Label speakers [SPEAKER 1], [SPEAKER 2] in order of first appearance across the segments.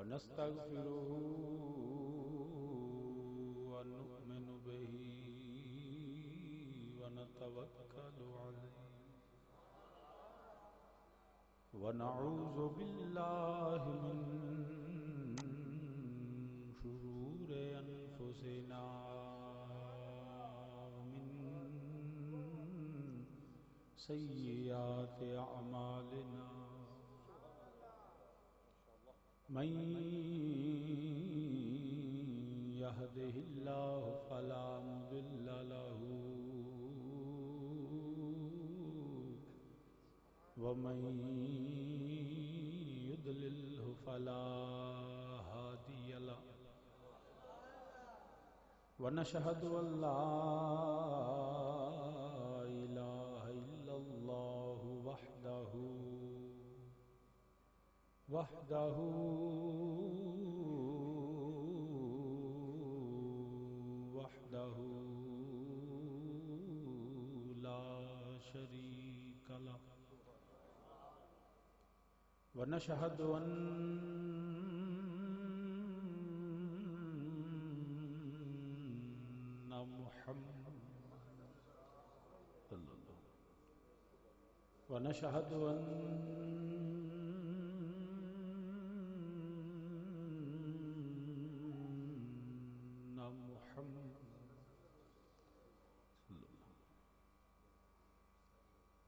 [SPEAKER 1] ونستغفره ونؤمن به ونتوكل عليه ونعوذ بالله من شرور أنفسنا ومن سيئات أعمالنا من يهده الله فلا مضل له ومن يضلله فلا هادي له ونشهد أن لا إله إلا الله وحده لا شريك له ونشهد أن محمد ونشهد أن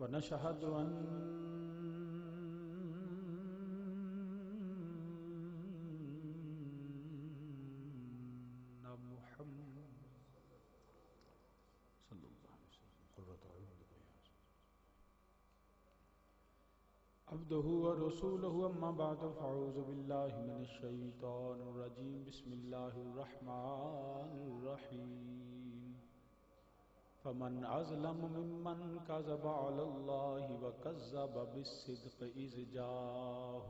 [SPEAKER 1] ونشهد أن محمد صلى الله عليه وسلم قرة عين عبده ورسوله أما بعد فأعوذ بالله من الشيطان الرجيم بسم الله الرحمن الرحيم فمن أظلم ممن كذب على الله وكذب بالصدق إذ جاءه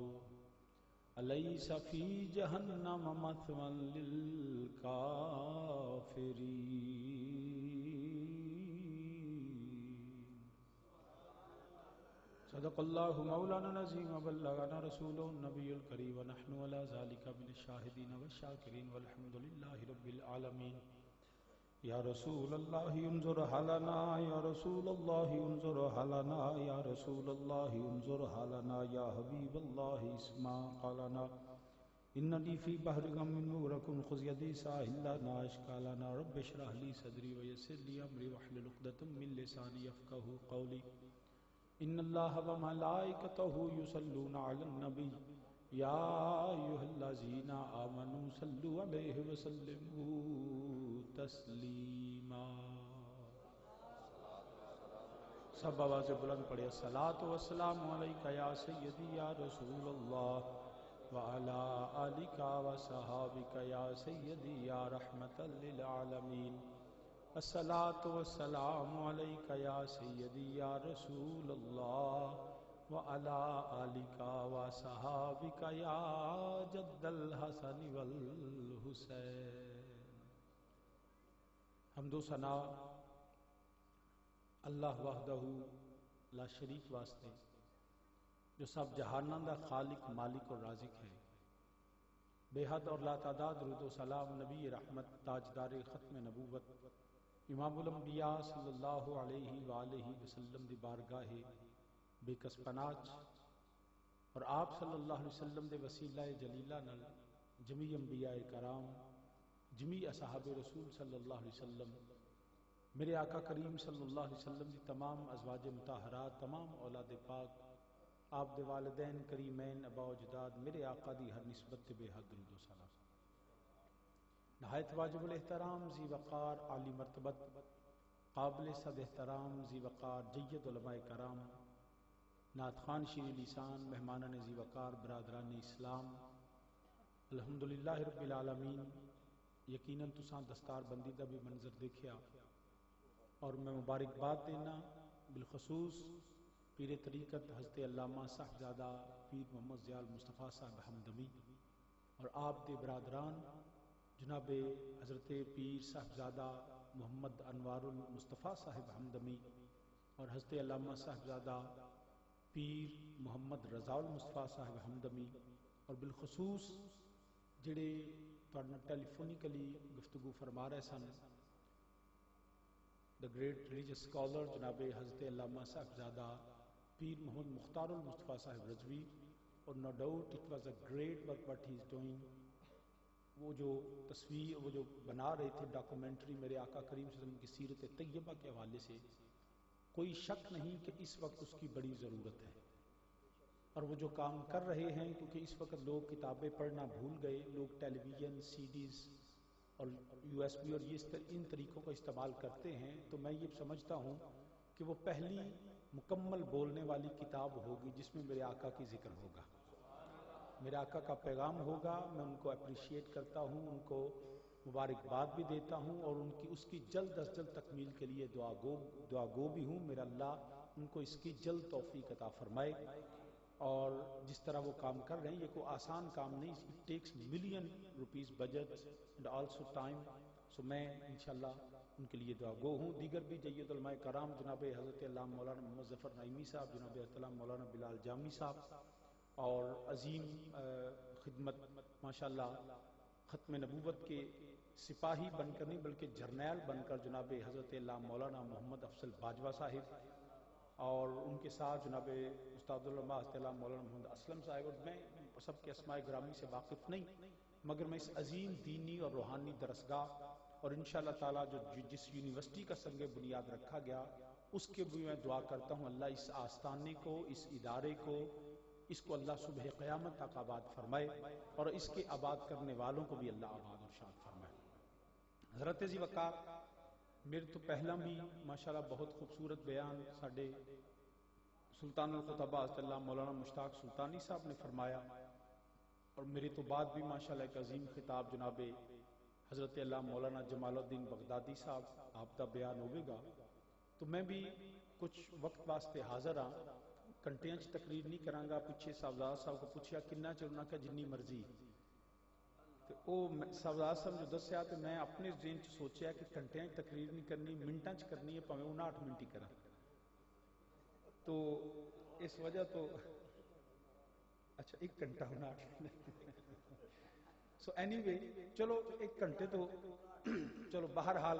[SPEAKER 1] أليس في جهنم مثوى للكافرين صدق الله مولانا العظيم وبلغنا رسوله النبي الكريم ونحن على ذلك من الشاهدين والشاكرين والحمد لله رب العالمين یا رسول اللہ انظر حالنا یا رسول اللہ انظر حالنا یا رسول اللہ انظر حالنا یا حبیب اللہ اسمع قالنا اننی فی بحر غم نورکن خذ یدی ساحل لا اشکالنا رب اشرح لی صدری ویسر لی امری واحلل عقدۃ من لسانی یفقهوا قولی ان اللہ وملائکتہ یصلون علی النبی یا ایھا الذین آمنوا صلوا علیہ وسلموا تسلیما سب آواز بلند پڑھیں الصلاۃ والسلام علیک یا سیدی یا رسول اللہ وعلی آلک وصحابک یا سیدی یا رحمت للعالمین الصلاۃ والسلام علیک یا سیدی یا رسول اللہ وعلی آلک وصحابک یا جد الحسن والحسین حمد و ثنا اللہ وحدہ لا شریک واسطے جو سب جہاناں دا خالق مالک اور رازق ہے، بے حد اور لا تعداد درود و سلام نبی رحمت تاجدار ختم نبوت امام الانبیاء صلی اللہ علیہ وآلہ وسلم دی بارگاہ بے کس پناج اور آپ صلی اللہ علیہ وسلم دے وسیلہ جلیلہ نال جمیع انبیاء کرام جمیع اصحاب رسول صلی اللہ علیہ وسلم میرے آقا کریم صلی اللہ علیہ وسلم دی تمام ازواج مطہرات تمام اولاد پاک آپ دے والدین کریمین ابا و اجداد میرے آقا دی ہر نسبت بے حد درود و سلام نہایت واجب الاحترام ذی وقار عالی مرتبت قابل صد احترام ذی وقار جید علماء کرام نعت خوان شیر لسان مہمانان ذی وقار برادران اسلام الحمدللہ رب العالمین یقیناً تساں دستار بندی دا بھی منظر دیکھیا اور میں مبارکباد دینا بالخصوص پیر طریقت حضرت علامہ صاحبزادہ پیر محمد ضیاء مصطفیٰ صاحب حمدمی اور آپ دے برادران جناب حضرت پیر صاحبزادہ محمد انوار المصطفیٰ صاحب حمدمی اور حضرت علامہ صاحبزادہ پیر محمد رضا المصطفیٰ صاحب حمدمی اور بالخصوص جڑے تہاڈے نال ٹیلیفونیکلی گفتگو فرما رہے سن دا گریٹ ریلیجس اسکالر جناب حضرت علامہ صاحبزادہ پیر محمد مختار المصطفیٰ صاحب رضوی، اور no doubt it was a great work what he is doing. وہ جو تصویر وہ جو بنا رہے تھے ڈاکومنٹری میرے آقا کریم صلی اللہ علیہ وسلم کی سیرت طیبہ کے حوالے سے، کوئی شک نہیں کہ اس وقت اس کی بڑی ضرورت ہے. اور وہ جو کام کر رہے ہیں، کیونکہ اس وقت لوگ کتابیں پڑھنا بھول گئے، لوگ ٹیلی ویژن، سی ڈیز اور یو ایس بی اور ان طریقوں کا استعمال کرتے ہیں، تو میں یہ سمجھتا ہوں کہ وہ پہلی مکمل بولنے والی کتاب ہوگی جس میں میرے آقا کی ذکر ہوگا، میرے آقا کا پیغام ہوگا. میں ان کو اپریشیٹ کرتا ہوں، ان کو مبارکباد بھی دیتا ہوں، اور اس کی جلد از جلد تکمیل کے لیے دعا گو بھی ہوں. میرا اللہ ان کو اس کی جلد توفیق عطا فرمائے. اور جس طرح وہ کام کر رہے ہیں، یہ کوئی آسان کام نہیں، it takes million rupees budget and also time. So میں انشاءاللہ ان کے لیے دعا گو ہوں. دیگر بھی جید علماء کرام جناب حضرت علامہ مولانا محمد ظفر نعیمی صاحب، جناب علامہ مولانا بلال جامی صاحب، اور عظیم خدمت ماشاءاللہ ختم نبوت کے سپاہی بن کر نہیں بلکہ جرنیل بن کر جناب حضرت علامہ مولانا محمد افضل باجوہ صاحب، اور ان کے ساتھ جناب استاد العلماء حضرت علامہ مولانا محمد اسلم صاحب. اور میں سب کے اسماء گرامی سے واقف نہیں، مگر میں اس عظیم دینی اور روحانی درسگاہ اور انشاءاللہ تعالیٰ جس یونیورسٹی کا سنگ بنیاد رکھا گیا، اس کے بھی میں دعا کرتا ہوں اللہ اس آستانے کو، اس ادارے کو، اس کو اللہ صبح قیامت تک آباد فرمائے، اور اس کے آباد کرنے والوں کو بھی اللہ آباد اور شاد فرمائے. حضرت ذی وقار، میرے تو پہلا بھی ماشاءاللہ بہت خوبصورت بیان ساڈے سلطان الخطباء حضرت اللہ مولانا مشتاق سلطانی صاحب نے فرمایا، اور میرے تو بعد بھی ماشاءاللہ ایک عظیم خطاب جناب حضرت اللہ مولانا جمال الدین بغدادی صاحب آپ کا بیان ہوئے گا. تو میں بھی کچھ وقت واسطے حاضر ہاں، گھنٹیاں چ تقریر نہیں کراں گا. پیچھے صاحبزاد صاحب کو پوچھا کنا چرنا کہ جنی مرضی، تو وہ صاحبزاد صاحب جو دسیا تو میں اپنے ذہن چ سوچیا کہ گھنٹیاں چ تقریر نہیں کرنی، منٹاں چ کرنی ہے، پاویں 59 منٹ ہی کراں. تو اس وجہ تو اچھا 1 گھنٹہ 59 سو اینی وے، چلو 1 گھنٹے تو چلو بہرحال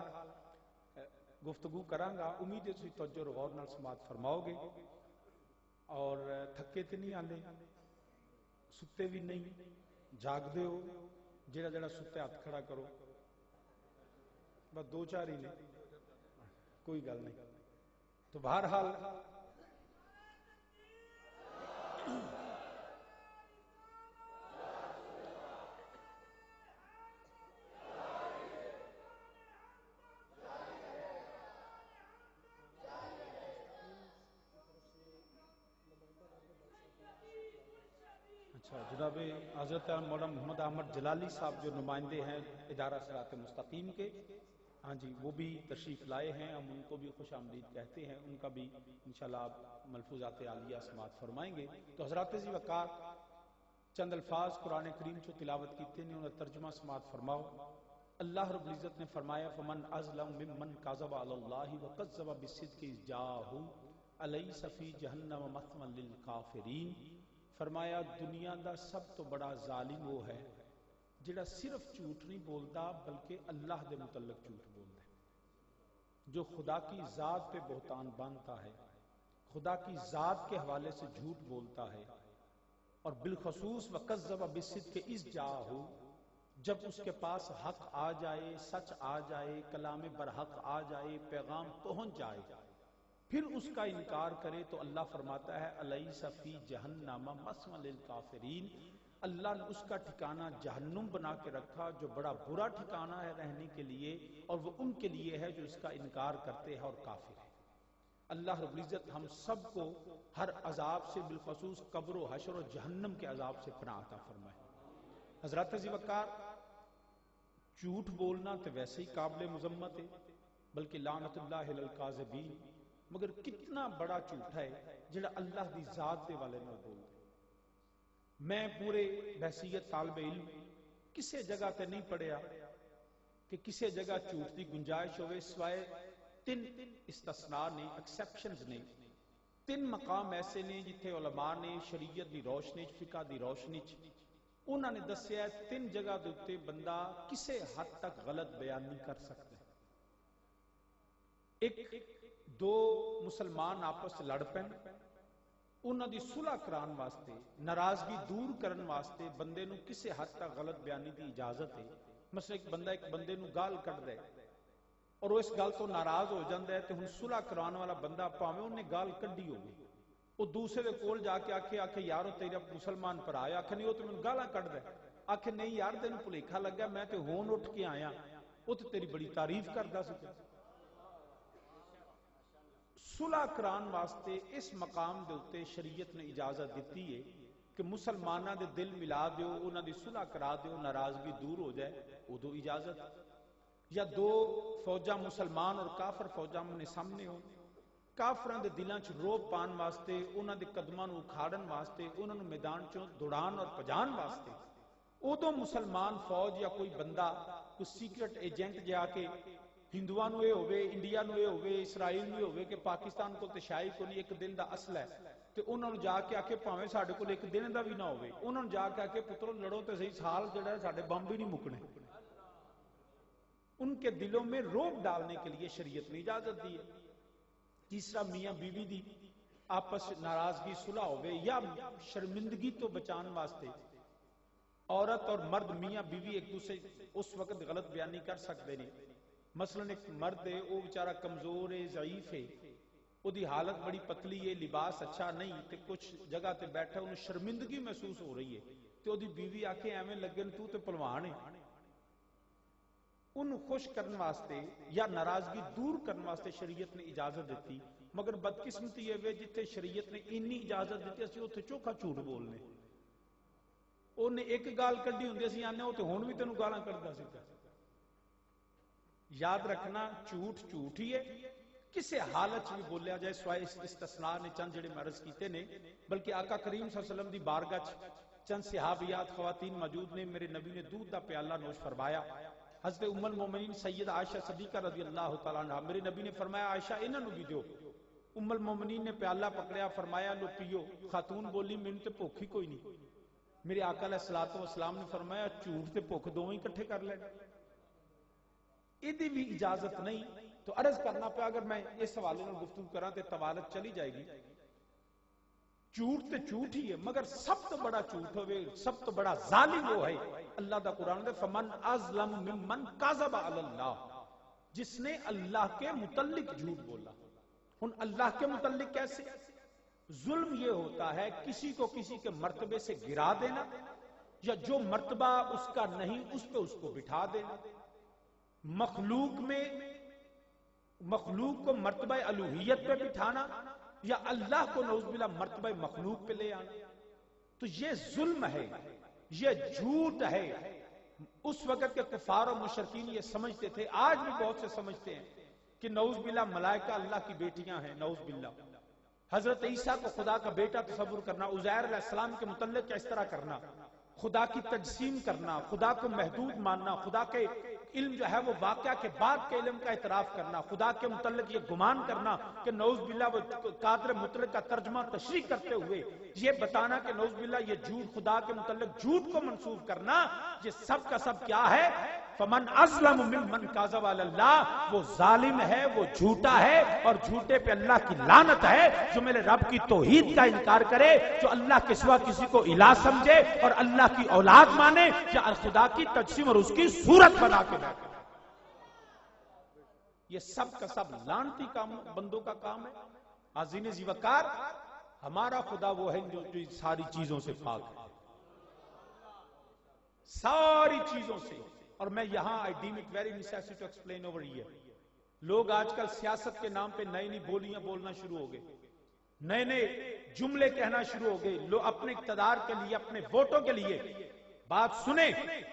[SPEAKER 1] گفتگو کراں گا. امید ہے تسی توجہ اور غور نال سماعت فرماؤ گے، اور تھکے تے نہیں آندے، ستے بھی نہیں، جاگدے ہو. جڑا جڑا ستے ہاتھ کھڑا کرو، بس 2-4 ہی نے، کوئی گل نہیں. تو بہرحال جناب حضرت مولانا محمد احمد جلالی صاحب جو نمائندے ہیں ادارہ صراط مستقیم کے، ہاں جی، وہ بھی تشریف لائے ہیں. ہم ان کو بھی خوش آمدید کہتے ہیں. ان کا بھی انشاءاللہ آپ ملفوظات عالیہ سماعت فرمائیں گے. تو حضرات ذی وقار چند الفاظ قرآن کریم چو تلاوت کیتے ہیں، انہیں ترجمہ سماعت فرماؤ. اللہ رب العزت نے فرمایا فمن ازلم ممن کذب علی اللہ وکذب بالصدق اذ جاءہ الیس فی جہنم مثوی للکافرین. فرمایا دنیا دا سب تو بڑا ظالم وہ ہے جڑا صرف جھوٹ نہیں بولتا بلکہ اللہ دے متعلق جھوٹ بولتا ہے، جو خدا کی ذات پہ بہتان باندھتا ہے، خدا کی ذات کے حوالے سے جھوٹ بولتا ہے. اور بالخصوص وَكَذَّبَ بِالصِّدْقِ إِذْ جَاءَهُ، جب اس کے پاس حق آ جائے، سچ آ جائے، کلام برحق آ جائے، پیغام پہنچ جائے، پھر اس کا انکار کرے، تو اللہ فرماتا ہے الیس فی جہنم مثوی للکافرین. اللہ نے اس کا ٹھکانہ جہنم بنا کے رکھا، جو بڑا برا ٹھکانہ ہے رہنے کے لیے، اور وہ ان کے لیے ہے جو اس کا انکار کرتے ہیں اور کافر ہیں. اللہ رب العزت ہم سب کو ہر عذاب سے، بالخصوص قبر و حشر و جہنم کے عذاب سے پناہ عطا فرمائے. حضرات ذی وقار، جھوٹ بولنا تو ویسے ہی قابل مذمت ہے، بلکہ لعنت اللہ علی الکاذبین. مگر کتنا بڑا جھوٹ ہے جڑا اللہ دی ذات دے والے نہ بول دے. میں پورے بحثیت طالب علم کسے جگہ تے نہیں پڑھیا کہ کسے جگہ جھوٹ دی گنجائش ہوئے، سوائے 3 استثناء نے، ایکسیپشنز نے. 3 مقام ایسے نے جتھے علماء نے شریعت دی روشنی، فقہ دی روشنی انہوں نے دسیا 3 جگہ دے اتنے بندہ کسے حد تک غلط بیان نہیں کر سکتا. ایک 2 مسلمان آپس لڑ پین، انہوں دی صلح کران واسطے، ناراضگی دور کرن واسطے بندے نو کسے حد تک غلط بیانی دی اجازت ہے. مثلا ایک بندہ ایک بندے نو گال کٹ دے اور وہ اس گال تو ناراض ہو جاندہ ہے تو ہن صلح کران والا بندہ پاویں انہیں گال کڈی ہوگی، وہ دوسرے دے کول جا کے آکھے یارو تیرا مسلمان پر آیا، آکھے نہیں وہ تو میں گالاں کٹ دے، آکھے نہیں یار تینوں بھلیکھا لگا میں تے ہون اٹھ کے آیا، وہ تو تیری بڑی تعریف کردا سی. صلح کران واسطے اس مقام دے اوتے شریعت نے اجازت دیتی ہے کہ مسلماناں دے دل ملا دیو، انہاں دی صلح کرا دیو، ناراضگی دور ہو جائے، ادو اجازت. یا 2 فوجاں مسلمان اور کافر فوجاں نے سامنے ہو، کافراں دے دلاں چ روب پان واسطے، انہاں دے قدماں نوں اکھاڑن واسطے، انہاں نوں میدان چوں دوڑان اور پجان واسطے، ادو مسلمان فوج یا کوئی بندہ کوئی سیکرٹ ایجنٹ جا کے ہندوؤں نو یہ ہوئے، انڈیا نو یہ ہوئے، اسرائیل نو یہ ہوئے کہ پاکستان کو تشائی کو نہیں ایک دن دا اصل ہے، تو انہوں نے جا کے آکے پاویں ساڈے کول ایک دن دا بھی نہ ہوئے، انہوں نے جا کے آکے پترو لڑو تے صحیح سال جڑا ہے ساڈے بم بھی نہیں مکنے. ان کے دلوں میں روب ڈالنے کے لیے شریعت نے اجازت دی ہے. تیسرا میاں بیوی دی آپس ناراضگی صلح ہوئے یا شرمندگی تو بچان واسطے عورت اور مرد میاں بیوی ایک دوسرے اس وقت غلط بیانی کر سکتے نہیں. مثلا ایک مرد ہے وہ بیچارہ کمزور ہے، ضعیف ہے، وہ دی حالت بڑی پتلی ہے، لباس اچھا نہیں، تے کچھ جگہ تے بیٹھا انہیں شرمندگی محسوس ہو رہی ہے، تے وہ دی بیوی آکھے ایویں لگن تو تے پلوان ہے، ان خوش کرن واسطے یا ناراضگی دور کرن واسطے شریعت نے اجازت دیتی. مگر بدقسمتی یہ وے جتھے شریعت نے انی اجازت دیتی اسی اوتھے چوکھا جھوٹ بولنے، انہیں ایک گال کڈی ہوندی اسی آنے وہ تے ہن بھی تینوں گالاں کڈدا سی. یاد رکھنا جھوٹ جھوٹ ہی ہے، کسے حالت بھی بولیا جائے سوائے استثناء نے چند جڑے مرض کیتے نے. بلکہ آقا کریم صلی اللہ علیہ وسلم دی بارگاہ چند صحابیات خواتین موجود نے، میرے نبی نے دودھ دا پیالہ نوش فرمایا. حضرت ام المومنین سید عائشہ صدیقہ رضی اللہ تعالیٰ عنہ، میرے نبی نے فرمایا عائشہ انہاں نوں بھی دیو. ام المومنین نے پیالہ پکڑیا، فرمایا لو پیو. خاتون بولی مینوں تے بھوک ہی کوئی نہیں. میرے آقا علیہ الصلوۃ والسلام نے فرمایا جھوٹ تے بھوک دوویں اکٹھے کر لے، ایدی بھی اجازت نہیں. تو عرض کرنا پیا اگر میں اس حوالے میں گفتگو کراں تے طوالت چلی جائے گی. جھوٹ تے جھوٹ ہی ہے، مگر سب تو بڑا جھوٹ ہوئے، سب تو بڑا ظالم وہ ہے اللہ دا قرآن دے فمن ازلم ممن کذب علی اللہ، جس نے اللہ کے متعلق جھوٹ بولا. ہن اللہ کے متعلق کیسے؟ ظلم یہ ہوتا ہے کسی کو کسی کے مرتبے سے گرا دینا، یا جو مرتبہ اس کا نہیں اس پہ اس کو بٹھا دینا. مخلوق کو مرتبہ الوہیت پہ بٹھانا، یا اللہ کو نعوذ باللہ مرتبہ مخلوق پہ لے آنا، تو یہ ظلم ہے، یہ جھوٹ ہے. اس وقت کے کفار و مشرکین یہ سمجھتے تھے، آج بھی بہت سے سمجھتے ہیں کہ نعوذ باللہ ملائکہ اللہ کی بیٹیاں ہیں، نعوذ باللہ حضرت عیسیٰ کو خدا کا بیٹا تصور کرنا، عزیر علیہ السلام کے متعلق اس طرح کرنا، خدا کی تجسیم کرنا، خدا کو محدود ماننا، خدا کے علم جو ہے وہ واقعہ کے بعد کے علم کا اعتراف کرنا، خدا کے متعلق یہ گمان کرنا کہ نعوذ باللہ وہ قادر مطلق کا ترجمہ تشریح کرتے ہوئے یہ بتانا کہ نعوذ باللہ یہ جھوٹ، خدا کے متعلق جھوٹ کو منسوب کرنا، یہ سب کا سب کیا ہے؟ فمن ازلم ممن کذب علی اللہ، وہ ظالم ہے، وہ جھوٹا ہے، اور جھوٹے پہ اللہ کی لعنت ہے جو میرے رب کی توحید کا انکار کرے، جو اللہ کے سوا کسی کو الہ سمجھے اور اللہ کی اولاد مانے، یا خدا کی تجسیم اور اس کی صورت بنا کے بیٹھے. یہ سب کا سب لعنتی کام بندوں کا کام ہے. عظیم ذی وقار ہمارا خدا وہ ہے جو ساری چیزوں سے پاک ہے، ساری چیزوں سے. اور میں یہاں I deem it very necessary to explain over here. لوگ آج کل سیاست کے نام پہ نئی نئی بولیاں بولنا شروع ہو گئے، نئے نئے جملے کہنا شروع ہو گئے، لوگ اپنے اقتدار کے لیے، اپنے ووٹوں کے لیے. بات سنیں،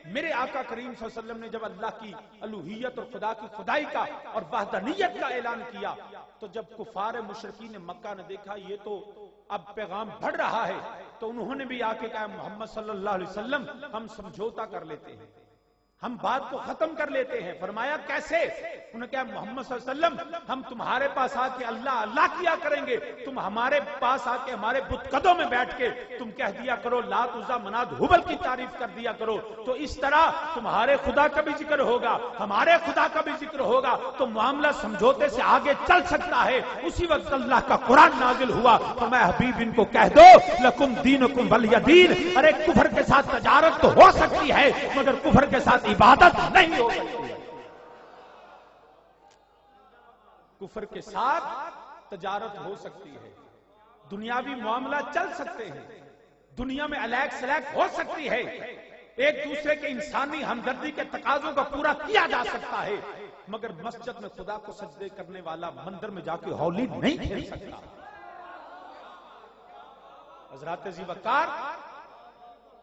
[SPEAKER 1] میرے آقا کریم صلی اللہ علیہ وسلم نے جب اللہ کی الوہیت اور خدا کی خدائی کا اور وحدانیت کا اعلان کیا، تو جب کفار مشرکین مکہ نے دیکھا یہ تو اب پیغام بڑھ رہا ہے، تو انہوں نے بھی آ کے کہا محمد صلی اللہ علیہ وسلم ہم سمجھوتا کر لیتے ہیں، ہم بات کو ختم کر لیتے ہیں. فرمایا کیسے؟ انہوں نے کہا محمد صلی اللہ علیہ وسلم ہم تمہارے پاس آ کے اللہ اللہ کیا کریں گے، تم ہمارے پاس آ کے ہمارے بت قدوں میں بیٹھ کے تم کہہ دیا کرو لات عزا منات ہبل کی تعریف کر دیا کرو، تو اس طرح تمہارے خدا کا بھی ذکر ہوگا ہمارے خدا کا بھی ذکر ہوگا تو معاملہ سمجھوتے سے آگے چل سکتا ہے. اسی وقت اللہ کا قرآن نازل ہوا. فرمایا حبیب ان کو کہہ دو لکم دینکم ولی دین. ارے کفر کے ساتھ تجارت تو ہو سکتی ہے مگر کفر کے ساتھ عبادت نہیں ہو سکتی. کفر کے ساتھ تجارت ہو سکتی ہے، دنیاوی معاملہ چل سکتے ہیں، دنیا میں الیک سلیک ہو سکتی ہے، ایک دوسرے کے انسانی ہمدردی کے تقاضوں کو پورا کیا جا سکتا ہے، مگر مسجد میں خدا کو سجدے کرنے والا مندر میں جا کے ہولی نہیں کھیل سکتا. حضرات ذی وقار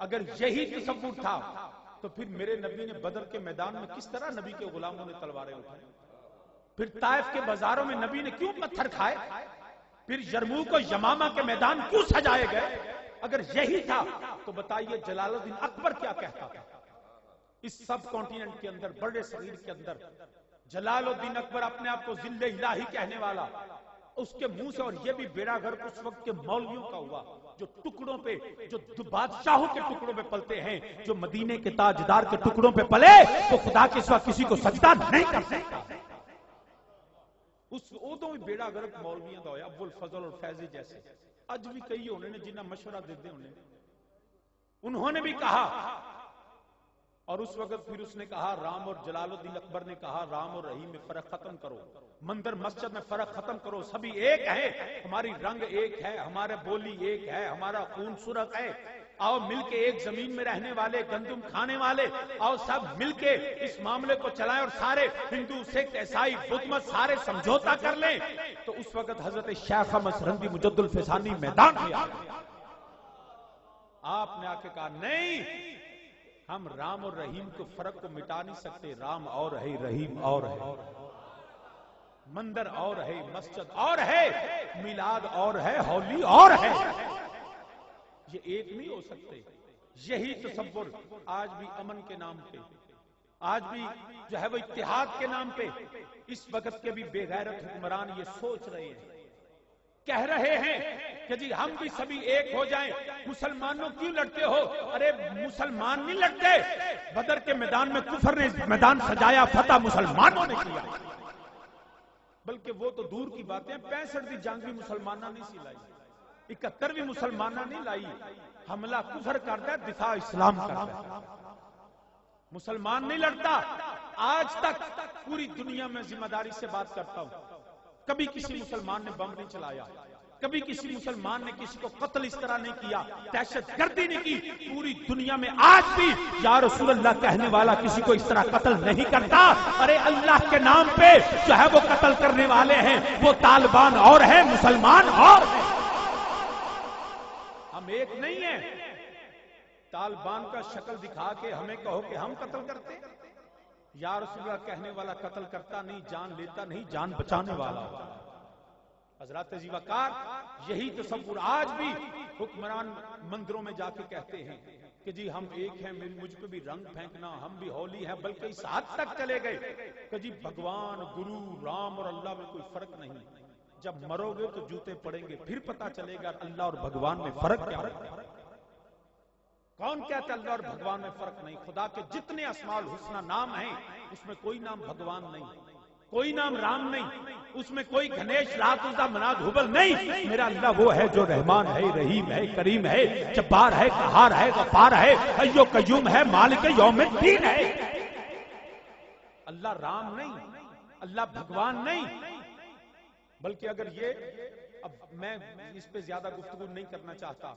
[SPEAKER 1] اگر یہی تصور تھا تو پھر میرے نبی نے بدر کے میدان میں کس طرح نبی کے غلاموں نے تلواریں اٹھائیں؟ پھر طائف کے بازاروں میں نبی نے کیوں پتھر کھائے؟ پھر یرموک و یمامہ کے میدان کیوں سجائے گئے؟ اگر یہی تھا تو بتائیے جلال الدین اکبر کیا کہتا تھا؟ اس سب کانٹیننٹ کے اندر بڑے صغیر کے اندر جلال الدین اکبر اپنے آپ کو ذل الہی کہنے والا، اس کے منہ سے، اور یہ بھی بیڑا گھر اس وقت کے مولویوں کا ہوا جو ٹکڑوں پہ، جو بادشاہوں کے ٹکڑوں پہ پلتے ہیں، جو مدینے کے تاجدار کے ٹکڑوں پہ پلے وہ خدا کے سوا کسی کو سجدہ نہیں کر سکتا. اس ادو بھی بیڑا گرک مولویاں دا ہویا، ابو الفضل اور فیضی جیسے اج بھی کئی ہونے نے جنہ مشورہ دیتے ہونے، انہوں نے بھی کہا. اور اس وقت پھر اس نے کہا رام اور جلال الدین اکبر نے کہا رام اور رحیم میں فرق ختم کرو، مندر مسجد میں فرق ختم کرو، سبھی ایک ہیں، ہماری رنگ ایک ہے، ہمارا بولی ایک ہے، ہمارا خون سرخ ہے، آؤ مل کے ایک زمین میں رہنے والے، گندم کھانے والے، آؤ سب مل کے اس معاملے کو چلائیں اور سارے ہندو سکھ عیسائی بدھ مت سارے سمجھوتا کر لیں. تو اس وقت حضرت شیخ احمد سرہندی مجد الفسانی میدان میں آ گئے. آپ نے آ کے کہا نہیں، ہم رام اور رحیم کو فرق کو مٹا نہیں سکتے، رام اور ہے، رحیم اور ہے، مندر اور ہے، مسجد اور ہے، میلاد اور ہے، ہولی اور ہے، یہ ایک نہیں ہو سکتے. یہی تصور آج بھی امن کے نام پہ، آج بھی جو ہے وہ اتحاد کے نام پہ اس وقت کے بھی بے غیرت حکمران یہ سوچ رہے ہیں، کہہ رہے ہیں کہ جی ہم بھی سبھی ایک ہو جائیں. مسلمانوں کیوں لڑتے ہو؟ ارے مسلمان نہیں لڑتے، بدر کے میدان میں کفر نے میدان سجایا، فتح مسلمانوں نے کیا. بلکہ وہ تو دور کی باتیں، 65 دی جنگ بھی مسلمانہ نہیں سی لائی، 71 بھی مسلمانہ نہیں لائی. حملہ کفر کرتا ہے، دفاع اسلام کرتا ہے. مسلمان نہیں لڑتا. آج تک پوری دنیا میں ذمہ داری سے بات کرتا ہوں، کبھی کسی مسلمان نے بم نہیں چلایا، کبھی کسی مسلمان نے کسی کو قتل اس طرح نہیں کیا، دہشت گردی نہیں کی. پوری دنیا میں آج بھی یا رسول اللہ کہنے والا کسی کو اس طرح قتل نہیں کرتا. ارے اللہ کے نام پہ جو ہے وہ قتل کرنے والے ہیں، وہ طالبان اور ہیں، مسلمان اور ہیں. ہم ایک نہیں ہیں. طالبان کا شکل دکھا کے ہمیں کہو کہ ہم قتل کرتے. یا رسول اللہ کہنے والا قتل کرتا نہیں، جان لیتا نہیں، جان بچانے والا. حضرات ذی وقار یہی تصور آج بھی حکمران مندروں میں جا کے کہتے ہیں کہ جی ہم ایک ہیں، مجھ پہ بھی رنگ پھینکنا، ہم بھی ہولی ہے. بلکہ اس حد تک چلے گئے کہ جی بھگوان، گرو، رام اور اللہ میں کوئی فرق نہیں. جب مرو گے تو جوتے پڑیں گے، پھر پتا چلے گا اللہ اور بھگوان میں فرق کیا ہے. کون کہتا ہے اللہ اور بھگوان میں فرق نہیں؟ خدا کے جتنے اسماء الحسنى نام ہیں اس میں کوئی نام بھگوان نہیں، کوئی نام رام نہیں، اس میں کوئی گنیش، لات، عزا، منات، ہبل نہیں. میرا اللہ وہ ہے جو رحمان ہے، رحیم ہے، کریم ہے، جبار ہے، قہار ہے، غفار ہے، حی و قیوم ہے، مالک یوم الدین ہے. اللہ رام نہیں، اللہ بھگوان نہیں. بلکہ اگر یہ، اب میں اس پہ زیادہ گفتگو نہیں کرنا چاہتا،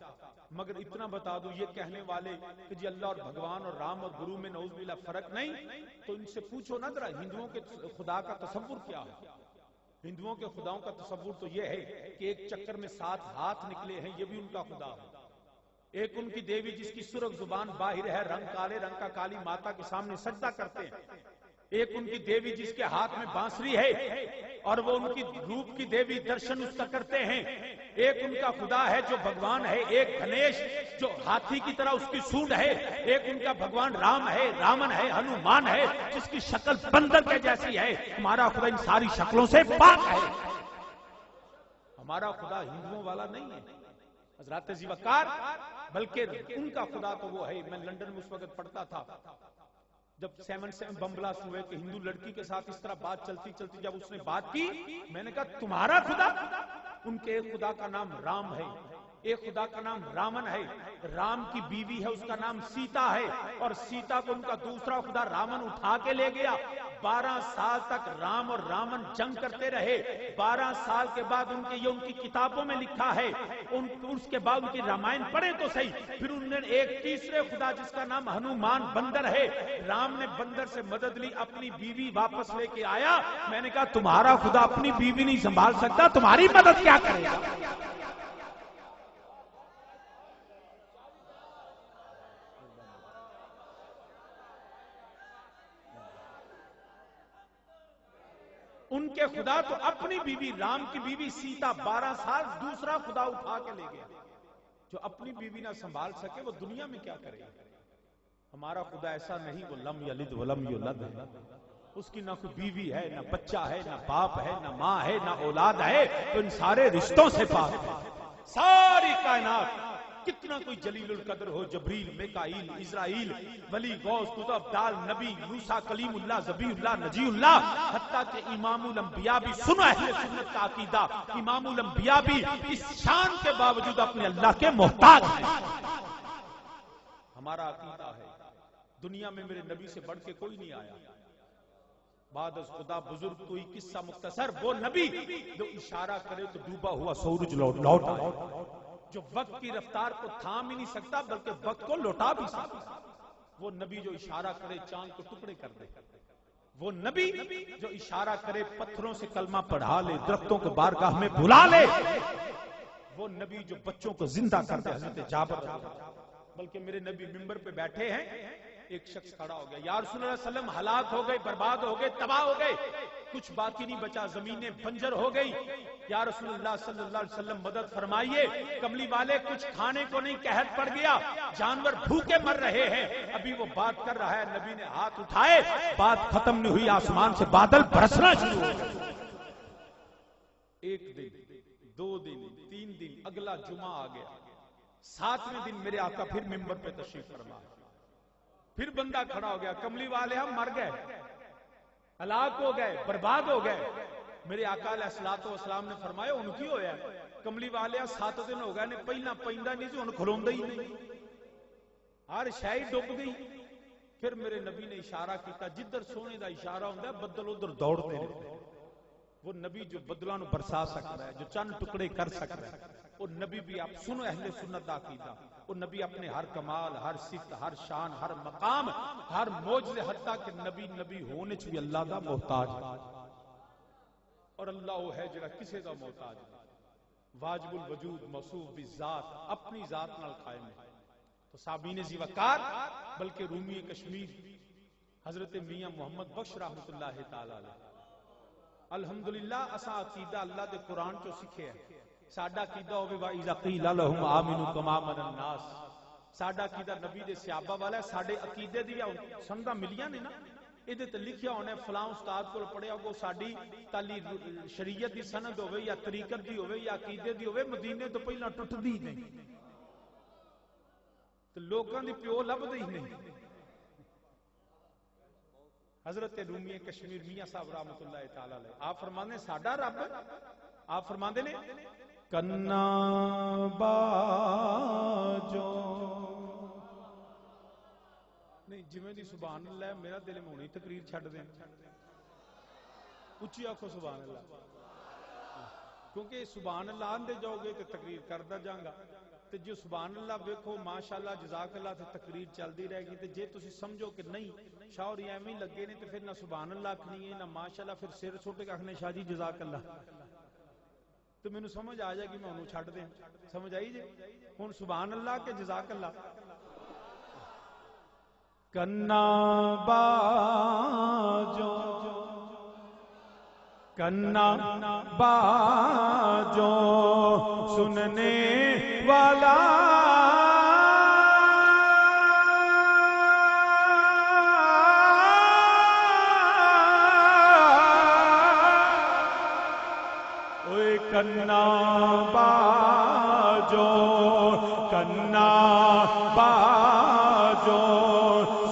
[SPEAKER 1] مگر اتنا بتا دوں یہ کہنے والے کہ جی اللہ اور بھگوان اور رام اور گرو میں نعوذ باللہ فرق نہیں، تو ان سے پوچھو نا ذرا ہندوؤں کے خدا کا تصور کیا ہے. ہندوؤں کے خداؤں کا تصور تو یہ ہے کہ ایک چکر میں 7 ہاتھ نکلے ہیں، یہ بھی ان کا خدا ہے. ایک ان کی دیوی جس کی سرخ زبان باہر ہے، رنگ کالے رنگ کا، کالی ماتا کے سامنے سجدہ کرتے ہیں. ایک ان کی دیوی جس کے ہاتھ میں بانسری ہے اور وہ ان کی روپ کی دیوی درشن اس کا کرتے ہیں. ایک ان کا خدا ہے جو بھگوان ہے. ایک گنیش جو ہاتھی کی طرح اس کی سونڈ ہے. ایک ان کا بھگوان رام ہے, رامن ہے, ہنومان ہے جس کی شکل بندر کے جیسی ہے. ہمارا خدا ان ساری شکلوں سے پاک ہے. ہمارا خدا ہندوؤں والا نہیں ہے حضرات ذی وقار, بلکہ ان کا خدا تو وہ ہے. میں لندن میں اس وقت پڑھتا تھا جب 7/7 بم بلاسٹ ہوئے کہ ہندو لڑکی کے ساتھ اس طرح بات چلتی چلتی جب اس نے بات کی, میں نے کہا تمہارا خدا؟ ان کے ایک خدا کا نام رام ہے, ایک خدا کا نام رامن ہے. رام کی بیوی ہے اس کا نام سیتا ہے, اور سیتا کو ان کا دوسرا خدا رامن اٹھا کے لے گیا. 12 سال تک رام اور رامن جنگ کرتے رہے. 12 سال کے بعد ان کی کتابوں میں لکھا ہے, اس کے بعد ان کی رامائن پڑھیں تو صحیح, پھر انہوں نے ایک تیسرے خدا جس کا نام ہنومان بندر ہے, رام نے بندر سے مدد لی, اپنی بیوی واپس لے کے آیا. میں نے کہا تمہارا خدا اپنی بیوی نہیں سنبھال سکتا, تمہاری مدد کیا کرے گا؟ ان کے خدا تو اپنی بیوی, رام کی بیوی سیتا 12 سال دوسرا خدا اٹھا کے لے گیا. جو اپنی بیوی نہ سنبھال سکے وہ دنیا میں کیا کرے گا؟ ہمارا خدا ایسا نہیں, وہ لم یلد ولم یولد ہے. اس کی نہ کوئی بیوی ہے, نہ بچہ ہے, نہ باپ ہے, نہ ماں ہے, نہ اولاد ہے. تو ان سارے رشتوں سے پاک ہے. ساری کائنات کتنا کوئی جلیل القدر ہو, جبریل, میکائیل, اسرائیل, ولی, غوث, قطب, دال, نبی, موسیٰ, کلیم اللہ, ذبی اللہ, نجی اللہ, حتیٰ کہ امام الانبیاء بھی, سنو اہل سنت کا عقیدہ, امام الانبیاء بھی اس شان کے باوجود اپنے اللہ کے محتاج ہیں. ہمارا عقیدہ ہے دنیا میں میرے نبی سے بڑھ کے کوئی نہیں آیا. بعد از خدا بزرگ کوئی قصہ مختصر, وہ نبی جو اشارہ کرے تو ڈوبا ہوا سورج لوٹ آئے, جو وقت کی رفتار کو تھام ہی نہیں سکتا بلکہ وقت کو لوٹا بھی سکتا. وہ نبی جو اشارہ کرے چاند کو ٹکڑے کر دے. وہ نبی جو اشارہ کرے پتھروں سے کلمہ پڑھا لے, درختوں کو بارگاہ میں بلا لے. وہ نبی جو بچوں کو زندہ کر دے. حضرت جابر, بلکہ میرے نبی منبر پہ بیٹھے ہیں, ایک شخص کھڑا ہو گیا, یا رسول اللہ صلی اللہ علیہ وسلم ہلاک ہو گئے, برباد ہو گئے, تباہ ہو گئے, کچھ باقی نہیں بچا, زمینیں بنجر ہو گئی. یا رسول اللہ صلی اللہ علیہ وسلم مدد فرمائیے, کملی والے کچھ کھانے کو نہیں, قحط پڑ گیا, جانور بھوکے مر رہے ہیں. ابھی وہ بات کر رہا ہے, نبی نے ہاتھ اٹھائے, بات ختم نہیں ہوئی, آسمان سے بادل برسنا شروع ہو گئے. 1 دن, 2 دن, 3 دن, اگلا جمعہ آ گیا, 7ویں دن میرے آقا پھر منبر پہ تشریف فرما. پھر بندہ کھڑا ہو گیا, کملی والے ہم مر گئے, ہلاک ہو گئے, برباد ہو گئے. میرے آقا علیہ الصلوۃ والسلام نے فرمایا ان کی ہویا ہے, کملی والے 7 دن ہو گئے نے پہلا پیندا نہیں سی, ہن کھلوندا ہی نہیں, ہر شے ڈب گئی. پھر میرے نبی نے اشارہ کیتا, جدھر سونے دا اشارہ ہوندا ہے بدل ادھر دوڑتے ہیں. وہ نبی جو بدلاں نو برسا سکتا ہے, جو چند ٹکڑے کر سکتا ہے, وہ نبی بھی. آپ سنو اہل سنت دا عقیدہ, وہ نبی اپنے ہر کمال, ہر صفت, ہر شان, ہر مقام, ہر معجزے, حتیٰ کہ نبی ہونے چ بھی اللہ دا محتاج ہے. اور اللہ وہ ہے جڑا کسے دا محتاج ہے, واجب الوجود, موصوف بالذات, اپنی ذات نال قائم ہے. تو صابین ذی وقار, بلکہ رومی کشمیر حضرت میاں محمد بخش رحمت اللہ تعالی علیہ, الحمدللہ اسا عقیدہ اللہ دے قرآن چو سکھے ہے. ساڈا عقیدہ ہوے وَإِذَا قِيلَ لَهُمْ آمِنُوا كَمَا آمَنَ النَّاسُ, ساڈا عقیدہ نبی دے صحابہ والا ہے. ساڈے عقیدے دی سندا ملیاں نے نا, ادھے تے لکھیا ہونا فلاں استاد کول پڑھیا ہوگا, ساڈی تعلیم شریعت دی سند ہوے یا طریقت دی ہوے یا عقیدے دی ہوے, مدینے تو پہلا ٹٹدی نہیں, تے لوکاں دی پیو لبدے ہی نہیں. حضرت رومی کشمیر میاں صاحب رحمت اللہ تعالی علیہ, آپ فرماندے ساڈا رب, آپ فرماندے نے کنا باجو نہیں, جویں دی سبحان اللہ, میرا دل میں ہونی تقریر چھڈ دیں, اچھی آکھو سبحان اللہ, کیونکہ سبحان اللہ آندے جاؤ گے تو تقریر کردا جاؤں گا, تے جو سبحان اللہ ویکھو ماشاءاللہ جزاک اللہ تے تقریر چلدی رہے گی. تے جے تسی سمجھو کہ نہیں شاعری ایویں لگے نے, تے پھر نہ سبحان اللہ آکھنی ہے نہ ماشاءاللہ, پھر سر سٹ کے آکھنے شاہ جی جزاک اللہ, تو مینوں سمجھ آ جائے گی, میں انہوں چھڈ دیں. سمجھ آئی جے ہن سبحان اللہ کہ جزاک اللہ؟ کنا باجو کنا باجو سننے والا اوے کنا باجو کنا باجو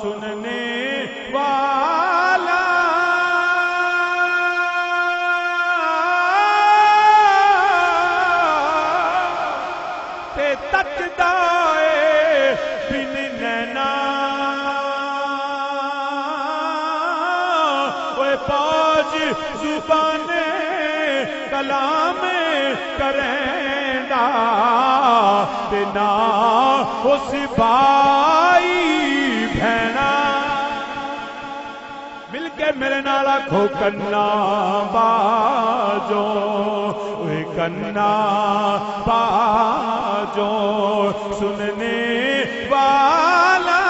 [SPEAKER 1] سننے والا تے تکدا اے بن نینا اوے پاج زبان کلام کریندا تے نا اس بائی بھینا مل کے میرے نال آکھو کنا باجو اوے کنا باجو سننے والا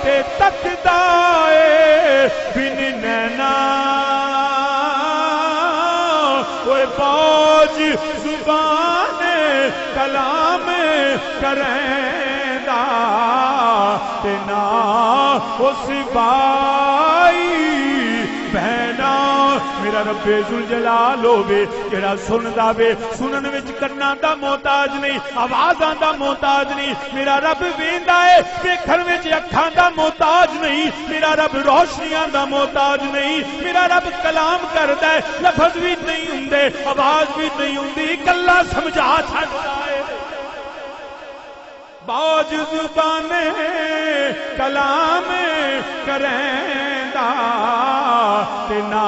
[SPEAKER 1] تے تکدا اے بن نینا اوے باج زبان کلام کریندا تے نا اس بائی بہنا میرا رب ذوالجلال ہووے جڑا سندا وے سنن وچ کناں دا محتاج نہیں آوازاں دا محتاج نہیں میرا رب ویندا اے ویکھن وچ اکھاں دا محتاج نہیں میرا رب روشنیاں دا محتاج نہیں میرا رب کلام کردا ہے لفظ بھی نہیں ہوندے آواز بھی نہیں ہوندی کلا سمجھا چھڈدا ہے باج زبان کلام کریندا تے نا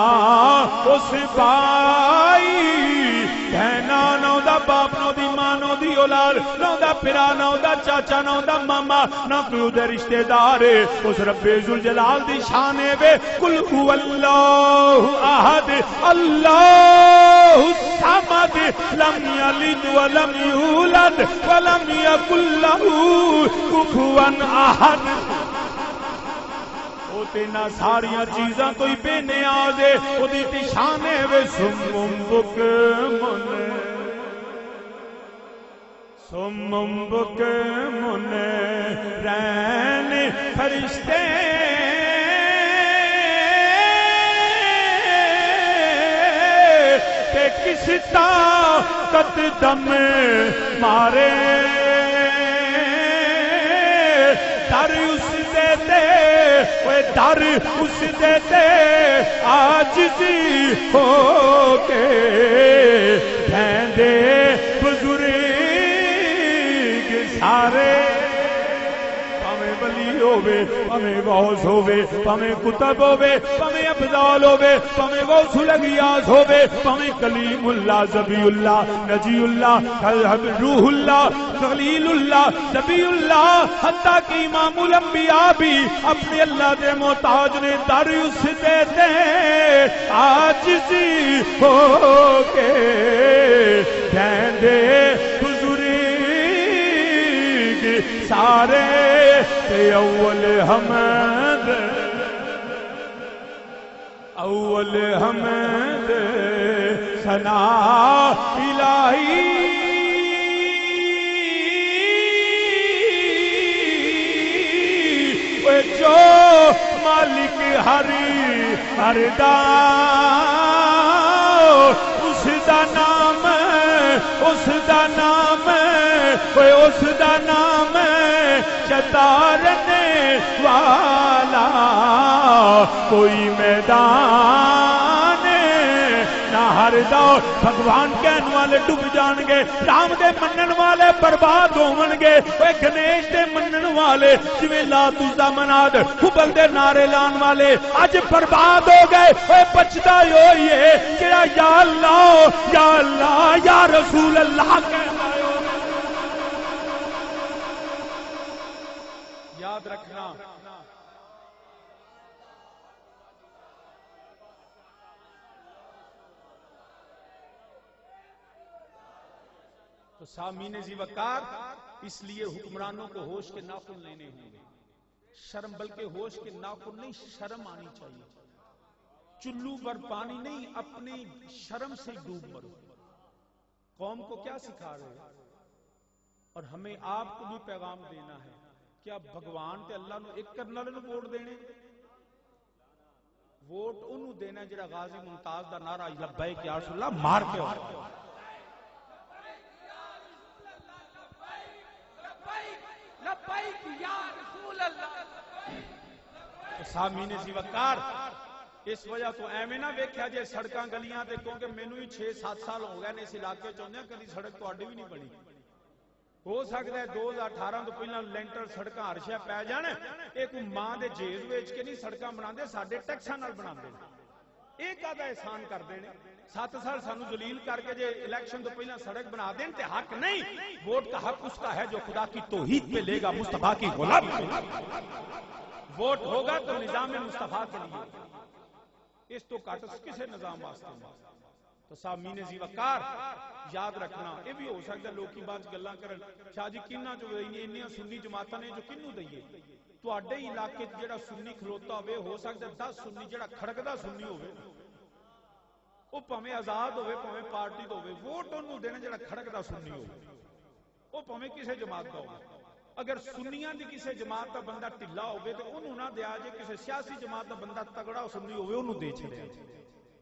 [SPEAKER 1] اس بائی بہنا نہ دا باپ نہ دی ماں نہ دی اولاد نہ دا پھرا نہ دا چاچا نہ دا ماما نہ کوئی دے رشتہ دار اس رب ذوالجلال دی شان وے قل هو اللہ احد اللہ الصمد لم یلد ولم یولد ولم یکن لہ کفوا احد تینا ساریاں چیزاں تو ہی بے نیاز ہے او دی شان وے سمم بکم رین فرشتے تے کس طاقت دم مارے در اس دیتے وہ در اس دیتے عاجزی ہو کے کہندے بزرگ سارے پاویں ولی ہووے پاویں غوث ہووے پاویں کتب ہووے پاویں افضال ہووے پاویں غوث الاغیاث ہووے پاویں کلیم اللہ ذبی اللہ نجی اللہ روح اللہ خلیل اللہ نبی اللہ حتیٰ کہ امام الانبیاء بھی اپنے اللہ دے محتاج نے در اس دیتے عاجزی ہو کے کہندے سارے تے اول حمد ثنا الہی وہ جو مالک ہر دا اس دا نام کوئی اس دا نام چتارنے والا کوئی میدان نہ ہر دور بھگوان کہنے والے ڈوب جان گے رام دے منن والے برباد ہون گے اے گنیش دے منن والے جویں لات عزا مناد حبل دے نعرے لان والے اج برباد ہو گئے اے بچدا ہوئی ہے جڑا یا اللہ یا رسول اللہ کہنا یاد رکھنا تو سامعین ذی وقار اس لیے حکمرانوں کو ہوش کے ناخن لینے ہوں گے. شرم بلکہ ہوش کے ناخن نہیں، شرم آنی چاہیے. چلو پر پانی نہیں، اپنی شرم سے ڈوب مرو. قوم کو کیا سکھا رہے ہیں؟ اور ہمیں آپ کو بھی پیغام دینا ہے. کیا بھگوان تے اللہ نو ایک کرنے والے نو ووٹ دینے؟ ووٹ انہوں دینا جڑا غازی ممتاز دا نعرہ لبیک یا رسول اللہ مار کے ہو. سامعین سی وقار اس وجہ تو ایویں نہ ویکھیا جے سڑکاں گلیاں تے، کیونکہ مینوں ہی 6-7 سال ہو گئے نے اس علاقے چ ہوندے، کدی سڑک تواڈی بھی نہیں بنی. ہو سکتا ہے 2018 تو پہلا لینٹر سڑکاں ہر شے پی جان. ایک ماں دے جیز ویچ کے نہیں سڑکاں بناندے، ساڈے ٹیکساں نال بناندے. ایک آدھا احسان کردے نے. 7 سال سانو ذلیل کر کے جے الیکشن تو پہلا سڑک بنا دیں تے حق نہیں. ووٹ کا حق اس کا ہے جو خدا کی توحید پہ لے گا، مصطفیٰ کی غلامی پہ. ووٹ ہوگا تو نظام مصطفیٰ کے لیے، اس تو کٹ کسے نظام واسطے نہیں. تو سامعین زی وقار یاد رکھنا. یہ بھی ہو سکتا ہے لوکی بات گلاں کرن شاہ جی کنہ جو انیاں سنی جماعتاں نے جو کنوں دئیے. تواڈے علاقے جڑا سنی کھلوتا ہوئے، ہو سکتا ہے 10 سنی جڑا کھڑکدا سنی ہوئے، وہ پویں آزاد ہوئے پویں پارٹی تو ہوئے، ووٹ انہوں دینا جڑا کھڑکدا سنی ہوئے، وہ پویں کسے جماعت کا ہوئے. اگر سنیاں دی کسے جماعت کا بندہ ٹھلا ہوئے تو انہوں نہ دیا جے. کسے سیاسی جماعت کا بندہ تگڑا سنی ہوئے انہوں دے چھڑے.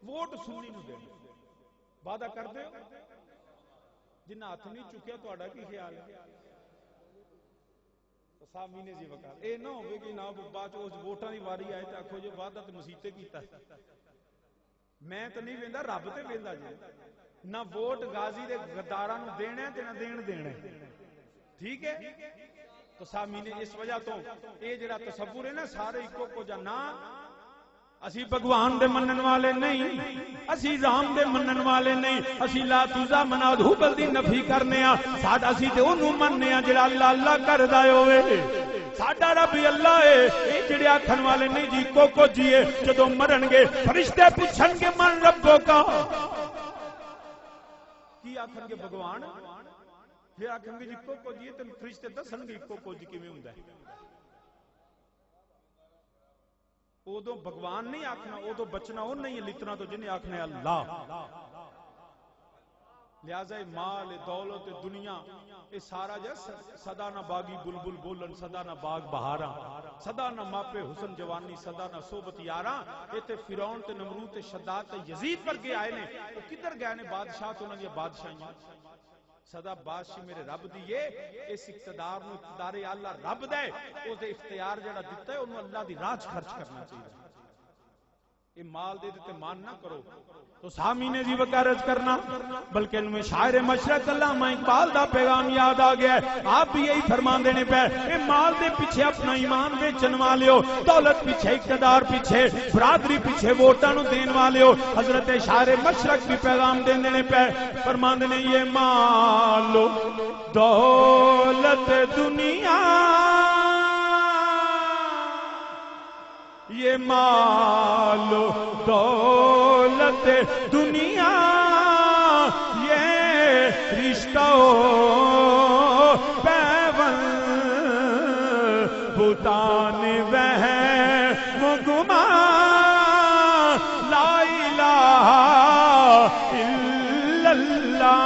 [SPEAKER 1] ووٹ سنی نو دے. وعدہ کر دے جنہ ہاتھ نہیں چکیا تو آڈا کی خیال ہے. سامعین جی وقار اے نہ ہوئے کہ نہ بعد اس ووٹاں دی واری آئے تے آکھو جو وعدہ تے مسیتے کیتا ہے. میں تو نہیں ویندا، رب تے ویندا جی. نہ ووٹ غازی دے غداراں نو دینا تے نہ دینا. ٹھیک ہے. تو سامعین اس وجہ تو اے جڑا تصور ہے نا سارے اکو کو جانا. اسی بھگوان دے منن والے نہیں، اسی رام دے منن والے نہیں، اسی لات عزا منات حبل دی نفی کرنے ہاں. ساڈا اسی تے اونوں مننے ہاں جڑا اللہ اللہ کردا ہوئے. ساڈا رب اللہ ہے. اے جڑے آکھن والے نہیں جی کو جیے، جدوں مرن گے فرشتے پوچھن گے من ربو کا، کی آکھن گے بھگوان؟ پھر آکھن گے جی کو جیے تے فرشتے دسن گے کو جی کیویں ہوندا ہے. ادو بھگوان نہیں آکھنا، ادو بچنا وہ نہیں ہے لتنا تو جنہیں آکھنا ہے اللہ. لہذا مال دولت دنیا یہ سارا جیسا سدا نہ باغی بلبل بولن، سدا نہ باغ بہاراں، سدا نہ ماپے حسن جوانی، سدا نہ صحبت یاراں. یہ تے فرعون تے نمرود تے شداد تے یزید ورگے آئے نے. وہ کدھر گئے نے بادشاہ تو انہاں دی بادشاہیاں. سدا بادشاہ میرے رب دیئے. اس اقتدار نو اقتدار اللہ رب دے. او دے اختیار جڑا دیتا ہے انہوں اللہ دی راج خرچ کرنا چاہیے. یہ مال دے دیتے مان نہ کرو. تو سامعین جی وقارج کرنا بلکہ ان میں شاعر مشرق علامہ اقبال دا پیغام یاد آ گیا ہے. آپ بھی یہی فرمان دینے پہ اے مال دے پیچھے اپنا ایمان بیچن والے ہو، دولت پیچھے اقتدار پیچھے برادری پیچھے ووٹاں نو دین والے ہو. حضرت شاعر مشرق بھی پیغام دینے پہ فرمان دینے یہ مال دولت دنیا، یہ مال دولت دنیا، یہ رشتہ پیون بتان وہم گما، لا الہ الا اللہ.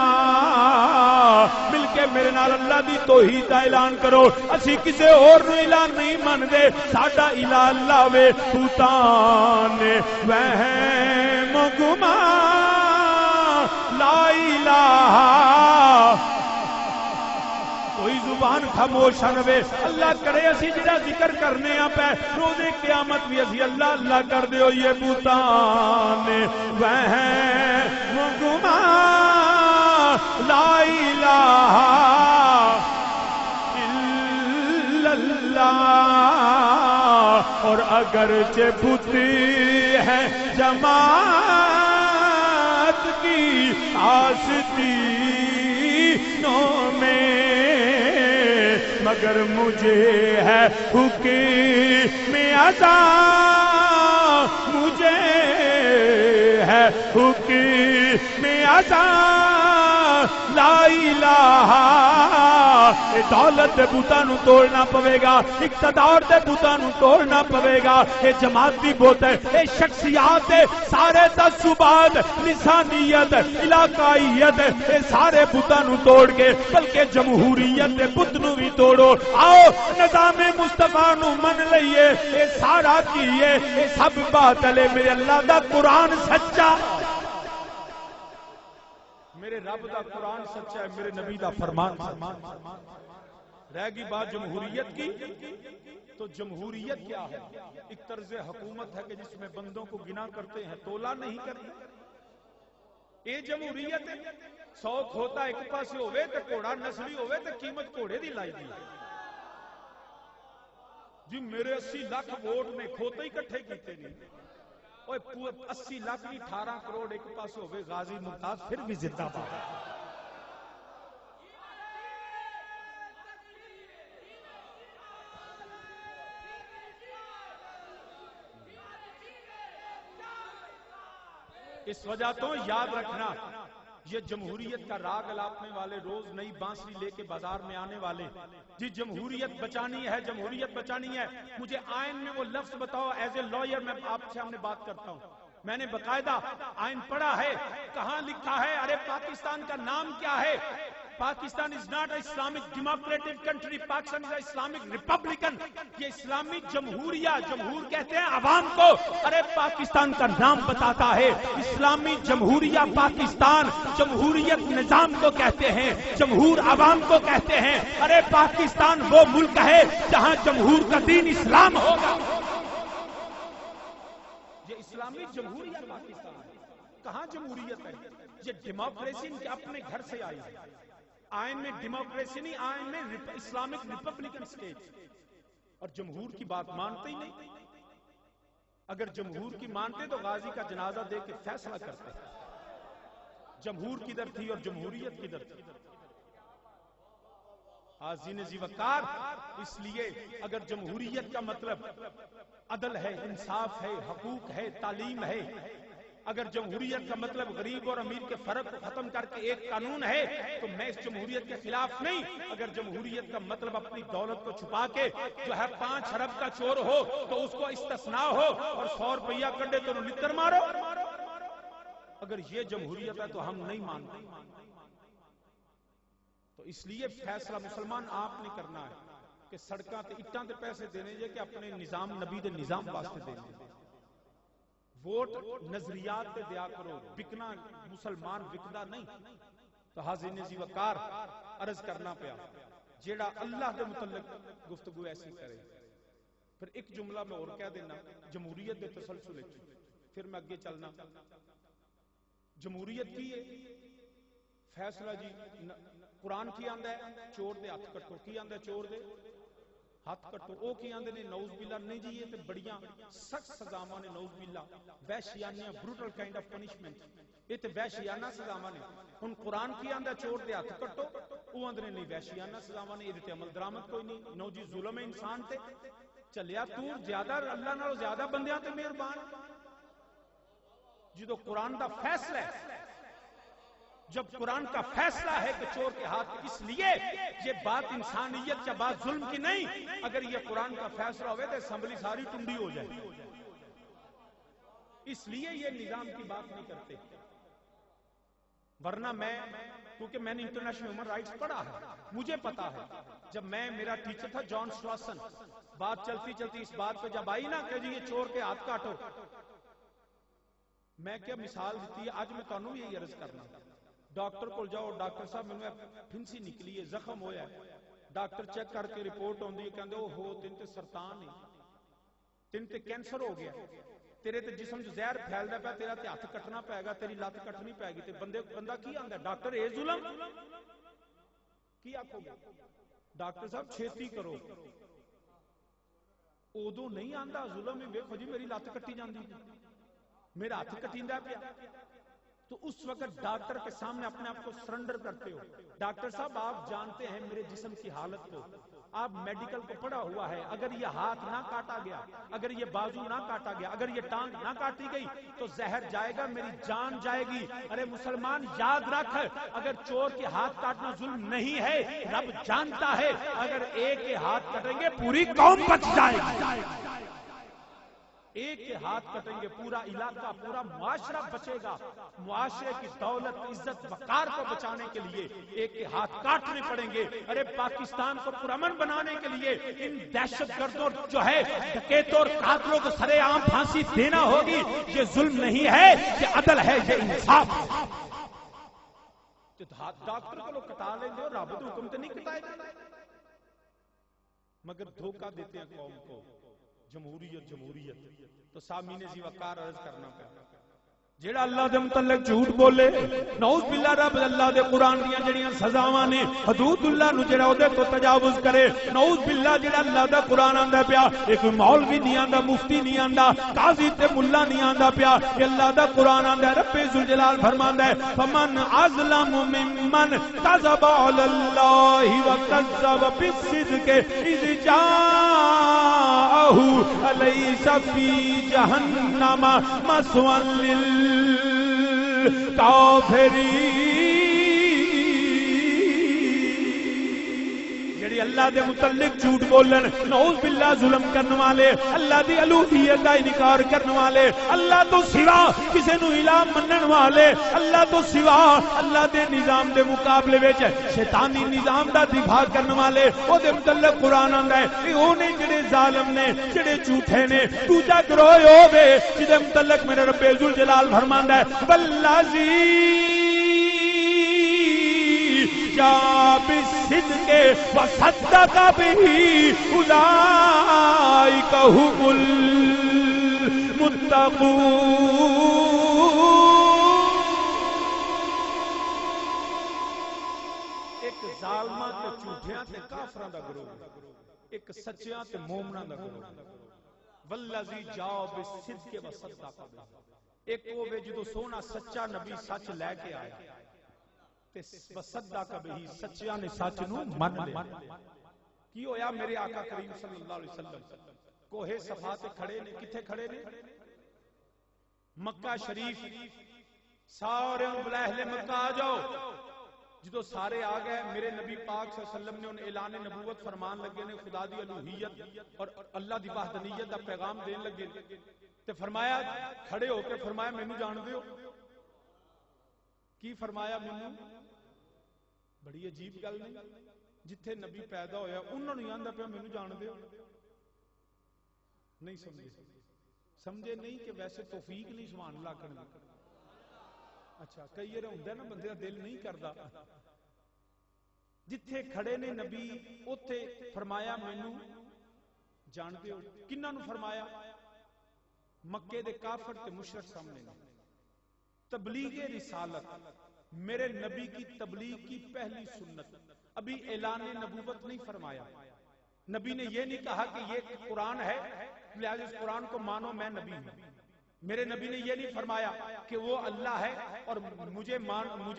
[SPEAKER 1] مل کے میرے نال اللہ دی توحید دا اعلان کرو. اسی کسے اور نو الہ نہیں مندے، ساڈا الہ اللہ وے. بتان وہم گما، لا الہ. کوئی زبان خاموش نہ رہے. اللہ کرے اسی جڑا ذکر کرنے آ پہ روز قیامت بھی اسی اللہ اللہ کر دیو. یہ بتان وہم گما، لا الہ الا اللہ. اور اگرچہ بت ہے جماعت کی آستینوں میں، مگر مجھے ہے حکم عطا، مجھے ہے حکم عطا. لا الہ، اے دولت دے بوتاں نو توڑنا پوے گا، اقتدار دے بوتاں نو توڑنا پوے گا، اے جماعت دی بوت ہے، اے شخصیات دے سارے تعصبات، لسانیت، علاقائیت، اے سارے بوتاں نو توڑ کے بلکہ جمہوریت دے بت نو بھی توڑو، آؤ نظام مصطفیٰ نو من لئیے، اے سارا کیے، اے سب باطل ہے، میرے اللہ دا قرآن سچا، میرے رب دا قرآن سچا ہے، میرے نبی دا فرمان سچا ہے۔ رہ گئی بات جمہوریت کی، تو جمہوریت کیا ہے؟ ایک طرز حکومت ہے کہ جس میں بندوں کو گنا کرتے ہیں، تولا نہیں کرتے، یہ جمہوریت ہے۔ 100 کھوتا ایک پاس ہوئے تو گھوڑا نسلی ہوئے تو قیمت گھوڑے دی لائی دی جی میرے 80 لاکھ ووٹ نے کھوتے ہی کٹھے کیتے نہیں، 80 لاکھ بھی 18 کروڑ ایک پاس ہوئے، غازی ممتاز پھر بھی زندہ باد۔ اس وجہ تو یاد رکھنا، یہ جمہوریت کا راگ الاپنے والے، روز نئی بانسری لے کے بازار میں آنے والے، جی جمہوریت بچانی ہے، جمہوریت بچانی ہے، مجھے آئین میں وہ لفظ بتاؤ، ایز اے لائر میں آپ سے ہم نے بات کرتا ہوں، میں نے باقاعدہ آئین پڑھا ہے، کہاں لکھا ہے؟ ارے پاکستان کا نام کیا ہے؟ Pakistan is not an Islamic democratic country، Pakistan is an Islamic Republican، یہ اسلامی جمہوریہ، جمہور کہتے ہیں عوام کو، ارے پاکستان کا نام بتاتا ہے، اسلامی جمہوریہ پاکستان، جمہوریت نظام کو کہتے ہیں، جمہور عوام کو کہتے ہیں، ارے پاکستان وہ ملک ہے جہاں جمہور کا دین اسلام ہوگا، یہ اسلامی جمہوریہ پاکستان ہے، کہاں جمہوریت ہے؟ یہ ڈیموکریسی ان کے اپنے گھر سے آئی ہے، آئین میں ڈیموکریسی نہیں، آئین میں اسلامک ریپبلکن اسٹیٹ، اور جمہور کی بات مانتے ہی نہیں، اگر جمہور کی مانتے تو غازی کا جنازہ دے کے فیصلہ کرتے، جمہور کدھر تھی اور جمہوریت کدھر تھی؟ آزین زی وقار، اس لیے اگر جمہوریت کا مطلب عدل ہے، انصاف ہے، حقوق ہے، تعلیم ہے، اگر جمہوریت کا مطلب غریب اور امیر کے فرق کو ختم کر کے ایک قانون ہے تو میں اس جمہوریت کے خلاف نہیں، اگر جمہوریت کا مطلب اپنی دولت کو چھپا کے جو ہے 5 ارب کا چور ہو تو اس کو استثناء ہو اور 100 روپیہ کڈے تو نتر مارو، اگر یہ جمہوریت ہے تو ہم نہیں مانتے، تو اس لیے فیصلہ مسلمان آپ نے کرنا ہے کہ سڑکاں تے اٹاں تے پیسے دینے جے کہ اپنے نظام نبی دے نظام واسطے دینے، ووٹ نظریات تے دیا کرو، بکنا مسلمان وکدا نہیں، تو حاضرین زی وقار عرض کرنا پیا جیڑا اللہ دے متعلق گفتگو ایسی کرے، پھر ایک جملہ میں اور کہہ دینا جمہوریت دے تسلسل پھر میں اگے چلنا، جمہوریت کی ہے فیصلہ جی قرآن کی آندا ہے چور دے ہاتھ کٹو، کی آندا ہے چور دے ہاتھ کٹو، او کی آندے نے نعوذ باللہ نہیں جی، یہ تے بڑیاں سخت سزاواں نے، نعوذ باللہ وحشیانہ بروٹل کائنڈ آف پنشمنٹ، یہ تے وحشیانہ سزاواں نے، ہن قرآن کی آندا چور دے ہاتھ کٹو، او آندے نے نہیں وحشیانہ سزاواں نے، یہ تے عمل درآمد کوئی نہیں، نو جی ظلم ہے انسان تے، چلیا تو زیادہ اللہ نالوں زیادہ بندیاں تے مہربان، جدو قرآن دا فیصلہ ہے، جب قرآن کا فیصلہ ہے کہ چور کے ہاتھ، اس لیے یہ بات انسانیت یا بات ظلم کی نہیں، اگر یہ قرآن کا فیصلہ ہوئے تو اسمبلی ساری ٹنڈی ہو جائے، اس لیے یہ نظام کی بات نہیں کرتے، ورنہ میں کیونکہ میں نے انٹرنیشنل ہیومن رائٹس پڑھا ہے، مجھے پتا ہے، جب میرا ٹیچر تھا جان سواسن، بات چلتی چلتی اس بات پہ جب آئی نا کہ جی یہ چور کے ہاتھ کاٹو، میں کیا مثال دیتی ہے، آج میں تانوں بھی یہی عرض کرنا، ڈاکٹر کو جاؤ، ڈاکٹر صاحب میں پھنسی نکلی ہے، زخم ہویا ہے، ڈاکٹر چیک کر کے رپورٹ ہوندی ہے، کہندے او ہو تین تے سرطان ہے، تین تے کینسر ہو گیا، تیرے تے جسم جو زہر پھیلدا پیا، تیرا تے ہاتھ کٹنا پائے گا، تیری لات کٹنی پائے گی، تے بندہ کی آندا ہے ڈاکٹر اے ظلم کی آکھو گے، ڈاکٹر صاحب چھیتی کرو، ادو نہیں آندا ظلم ہے، ویکھو جی میری لات کٹی جاندی، میرا ہاتھ کٹیندا پیا، تو اس وقت ڈاکٹر کے سامنے اپنے آپ کو سرنڈر کرتے ہو. ڈاکٹر صاحب آپ جانتے ہیں میرے جسم کی حالت کو, آپ میڈیکل کو پڑھا ہوا ہے, اگر یہ ہاتھ نہ کاٹا گیا, اگر یہ بازو نہ کاٹا گیا, اگر یہ ٹانگ نہ کاٹی گئی تو زہر جائے گا, میری جان جائے گی. ارے مسلمان یاد رکھ, اگر چور کے ہاتھ کاٹنا ظلم نہیں ہے, رب جانتا ہے اگر ایک کے ہاتھ کٹیں گے پوری قوم بچ جائے گی. ایک کے ہاتھ کٹیں گے پورا علاقہ, پورا معاشرہ بچے گا. معاشرے کی دولت, عزت, وقار کو بچانے کے لیے ایک کے ہاتھ کاٹنے پڑیں گے. ارے پاکستان کو پرامن بنانے کے لیے ان دہشت گردوں جو ہے ڈکیتوں اور قاتلوں کو سرے عام پھانسی دینا ہوگی. یہ ظلم نہیں ہے, یہ عدل ہے, یہ انصاف. ڈاکٹر کو لوگ کٹا لیں گے, رب کے حکم تو نہیں کٹائے جاتے, مگر دھوکہ دیتے ہیں قوم کو. جمہوریت جمہوریت تو سامعین ذی وقار عرض کرنا پڑا. جیڑا اللہ دے متعلق جھوٹ بولے, نعوذ باللہ, رب اللہ دے قرآن دیاں جڑیاں سزاواں نے, حدود اللہ نو جڑا اودے تو تجاوز کرے, نعوذ باللہ, جڑا اللہ دا قرآن آندا پیا, ایک مولوی نہیں آندا, مفتی نہیں آندا, قاضی تے ملا نہیں آندا پیا, کہ اللہ دا قرآن آندا ہے. رب ذوالجلال فرماندا ہے, فمن اظلم ممن کذب علی اللہ وکذب بالصدق اذ جاءہ الیس فی جہنم مثوی کافری. جڑی اللہ دے متعلق جھوٹ بولن, نعوذ باللہ ظلم کرنے والے, اللہ دی الوہیت کا انکار کرنے والے, اللہ تو سوا کسے نو الہ منن والے, اللہ تو سوا اللہ دے نظام دے مقابلے وچ شیطانی نظام دا دفاع کرنے والے, او دے متعلق قرآن آندا ہے کہ او نے جڑے ظالم نے, جڑے جھوٹے نے. دوجا گروہ ہوے جدے متعلق میرے رب ذوالجلال فرماندا ہے, والذی جاء بالصدق وصدق به اولئک هم المتقون. ایک ظالماں تے جھوٹیاں تے کافراں دا گروہ, ایک سچیاں تے مومناں دا گروہ. والذی جاء بالصدق وصدق به, ایک وہ وے جدوں سونا سچا نبی سچ لے کے آیا تے وصدق به, سچیاں نے سچ نو من لیا. کی ہویا میرے آقا کریم صلی اللہ علیہ وسلم کوہ صفا تے کھڑے نے, کتھے کھڑے نے؟ مکہ شریف. سارے بلا اہل مکہ آ جاؤ. جدو سارے آ گئے, میرے نبی پاک صلی اللہ علیہ وسلم نے ان اعلان نبوت فرمان لگے نے, خدا دی الوہیت اور اللہ دی وحدانیت دا پیغام دین لگے تے فرمایا, کھڑے ہو کے فرمایا مینوں جان دیو. کی فرمایا مینوں؟ بڑی عجیب گل نہیں, جتھے نبی پیدا ہویا انہوں نے آندا پیا مینوں جان دیو. نہیں سمجھے نہیں کہ ویسے توفیق نہیں سبحان اللہ کرنا. اچھا کئی یہ ہوندا نا بندے دا دل نہیں کردا. جتھے کھڑے نے نبی اوتھے فرمایا مینوں جان دیو. کنہاں نوں فرمایا؟ مکے دے کافر تے مشرک سامنے. تبلیغ رسالت, میرے نبی کی تبلیغ کی پہلی سنت. ابھی اعلان نبوت نہیں فرمایا. نبی نے یہ نہیں کہا کہ یہ قرآن ہے لہذا اس قرآن کو مانو میں نبی ہوں. میرے نبی نے یہ نہیں فرمایا کہ وہ اللہ ہے اور مجھے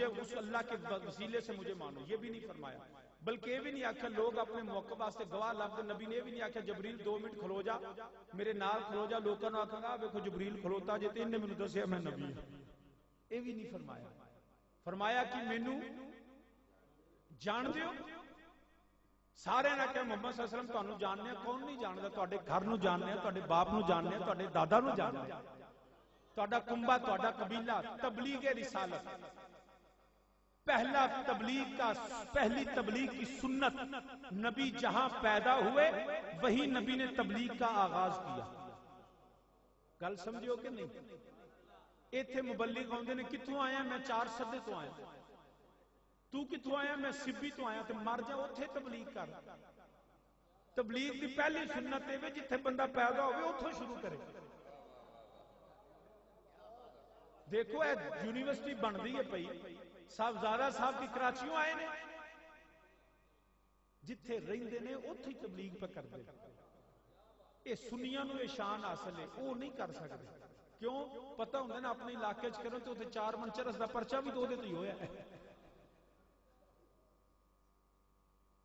[SPEAKER 1] اس اللہ کے وسیلے سے مجھے مانو, یہ بھی نہیں فرمایا. بلکہ یہ بھی نہیں آکھا لوگ اپنے موقع واسطے گواہ لفظ. نبی نے یہ بھی نہیں آکھا جبریل 2 منٹ کھلو جا, میرے نال کھلو جا, لوکاں نوں آکھاں گا ویکھو جبریل کھلوتا جے تے انہیں مینوں دسیا میں نبی ہوں. یہ بھی نہیں فرمایا. فرمایا کہ مینوں جان دیو. سارے نے کہا محمد صلی اللہ علیہ وسلم تانوں جاننے, کون نہیں جاندا؟ تواڈے گھر نوں جاننے, تواڈے باپ نوں جاننے, تواڈے دادا نوں جاننے, تواڈا کنبہ, تواڈا قبیلہ. تبلیغ رسالت, پہلی تبلیغ کی سنت. نبی جہاں پیدا ہوئے وہی نبی نے تبلیغ کا آغاز کیا. گل سمجھو کہ نہیں؟ ایتھے مبلغ ہوندے نے, کتھوں آیا؟ میں 4 سدے تو آیا. تو کتھوں آیا؟ میں سبی تو آیا. تے مر جا اوتھے تبلیغ کر. تبلیغ دی پہلی سنت ہے جتھے بندہ پیدا ہوئے اوتھوں شروع کرے. دیکھو اے یونیورسٹی بندی ہے پئی, صاحبزادہ صاحب کی کراچیوں آئے نے, جتھے رہندے نے اوتھے تبلیغ پہ کردے. اے سنیاں نوں اے شان حاصل ہے, او نہیں کر سکدے. کیوں پتہ ہوندے نا اپنے علاقے چ کرو تو تے 4 من چرس دا پرچہ بھی تو دے تے ہویا ہے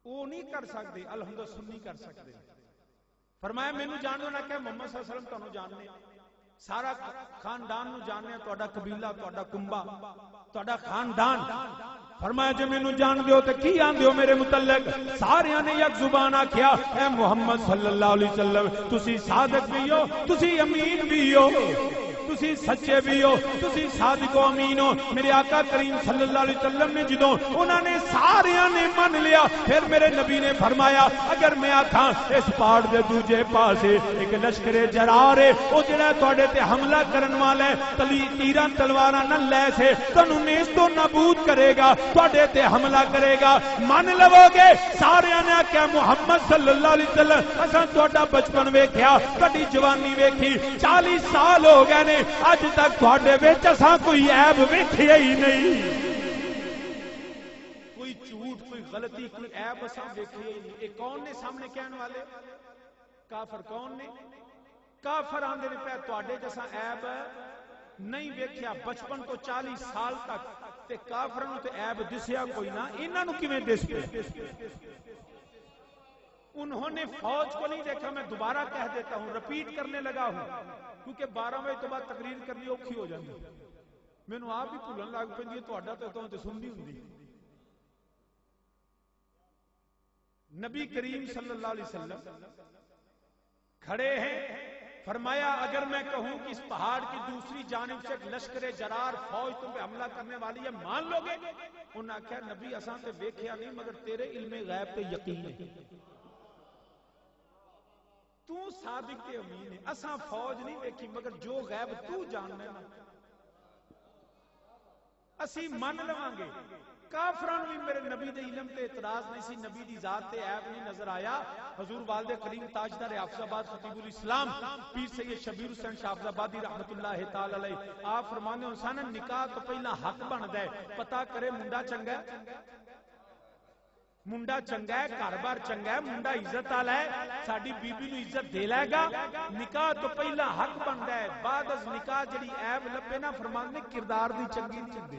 [SPEAKER 1] وہ نہیں کر سکتے الحمد سنی کر سکتے فرمایا مینوں جانو نہ کہ محمد صلی اللہ علیہ وسلم تانوں جاننے سارا خاندان نو جاننے تہاڈا قبیلہ تہاڈا کنبہ تہاڈا خاندان فرمایا جے مینوں جان دیو تے کی آندے ہو میرے متعلق سارے نے یک زبان آکھیا اے محمد صلی اللہ علیہ وسلم تسی صادق بھی ہو تسی امین بھی ہو تسی سچے بھی ہو تسی صادق و امین ہو میرے آقا کریم صلی اللہ علیہ وسلم نے جدوں انہاں نے ساریاں نے من لیا پھر میرے نبی نے فرمایا اگر میں آکھاں اس پہاڑ دے دوجے پاسے ایک لشکر جرار ہے او جڑا تواڈے تے حملہ کرن والا ہے تیراں تلواراں نہ لے سے تانوں نیست و نابود کرے گا تواڈے تے حملہ کرے گا من لو گے ساریاں نے آکھیا محمد صلی اللہ علیہ وسلم اساں تواڈا بچپن ویکھیا تواڈی جوانی ویکھی 40 سال ہو گئے نے اج تک تواڈے وچ اساں کوئی عیب ویکھیا ہی نہیں کوئی جھوٹ کوئی غلطی کوئی عیب اساں ویکھیا ہی نہیں اے کون نے سامنے کہن والے کافر کون نے کافر آندے نے پے تواڈے جیسا عیب نہیں ویکھیا بچپن تو 40 سال تک تے کافراں نوں تے عیب دسیا کوئی نہ انہاں نوں کیویں دس پے انہوں نے فوج کو نہیں دیکھا میں دوبارہ کہہ دیتا ہوں رپیٹ کرنے لگا ہوں کیونکہ 12 بجے تو بعد تقریر کرنی اوکھی ہو جاتی مینوں آپ بھی بھولن لگ پیندی تہاڈا تے سننی ہوندی نبی کریم صلی اللہ علیہ وسلم کھڑے ہیں فرمایا اگر میں کہوں کہ اس پہاڑ کی دوسری جانب سے لشکر جرار فوج تم پہ حملہ کرنے والی ہے مان لو گے انہاں کہا نبی اساں تے ویکھیا نہیں مگر تیرے علم غیب تے یقین ہے تو صادق تے امین ہے اساں فوج نہیں ویکھی مگر جو غیب تو جاننا ہے اسی من لواں گے کافران بھی میرے نبی دے علم تے اعتراض نہیں سی نبی دی ذات تے عیب نہیں نظر آیا حضور والد کریم تاجدار حافظ آباد خطیب الاسلام پیر سید شبیر حسین شاہ حافظ آبادی رحمت اللہ تعالی علیہ آپ فرمانے انسان نکاح تو پہلا حق بندا ہے پتہ کرے منڈا چنگا ہے منڈا چنگا ہے کاروبار چنگا ہے منڈا عزت والا ہے ساڈی بی بی نو عزت دے لے گا نکاح تو پہلا حق بندا ہے بعد از نکاح جڑی عیب لبے نا فرماندے کردار دی چنگی نہیں ہوندی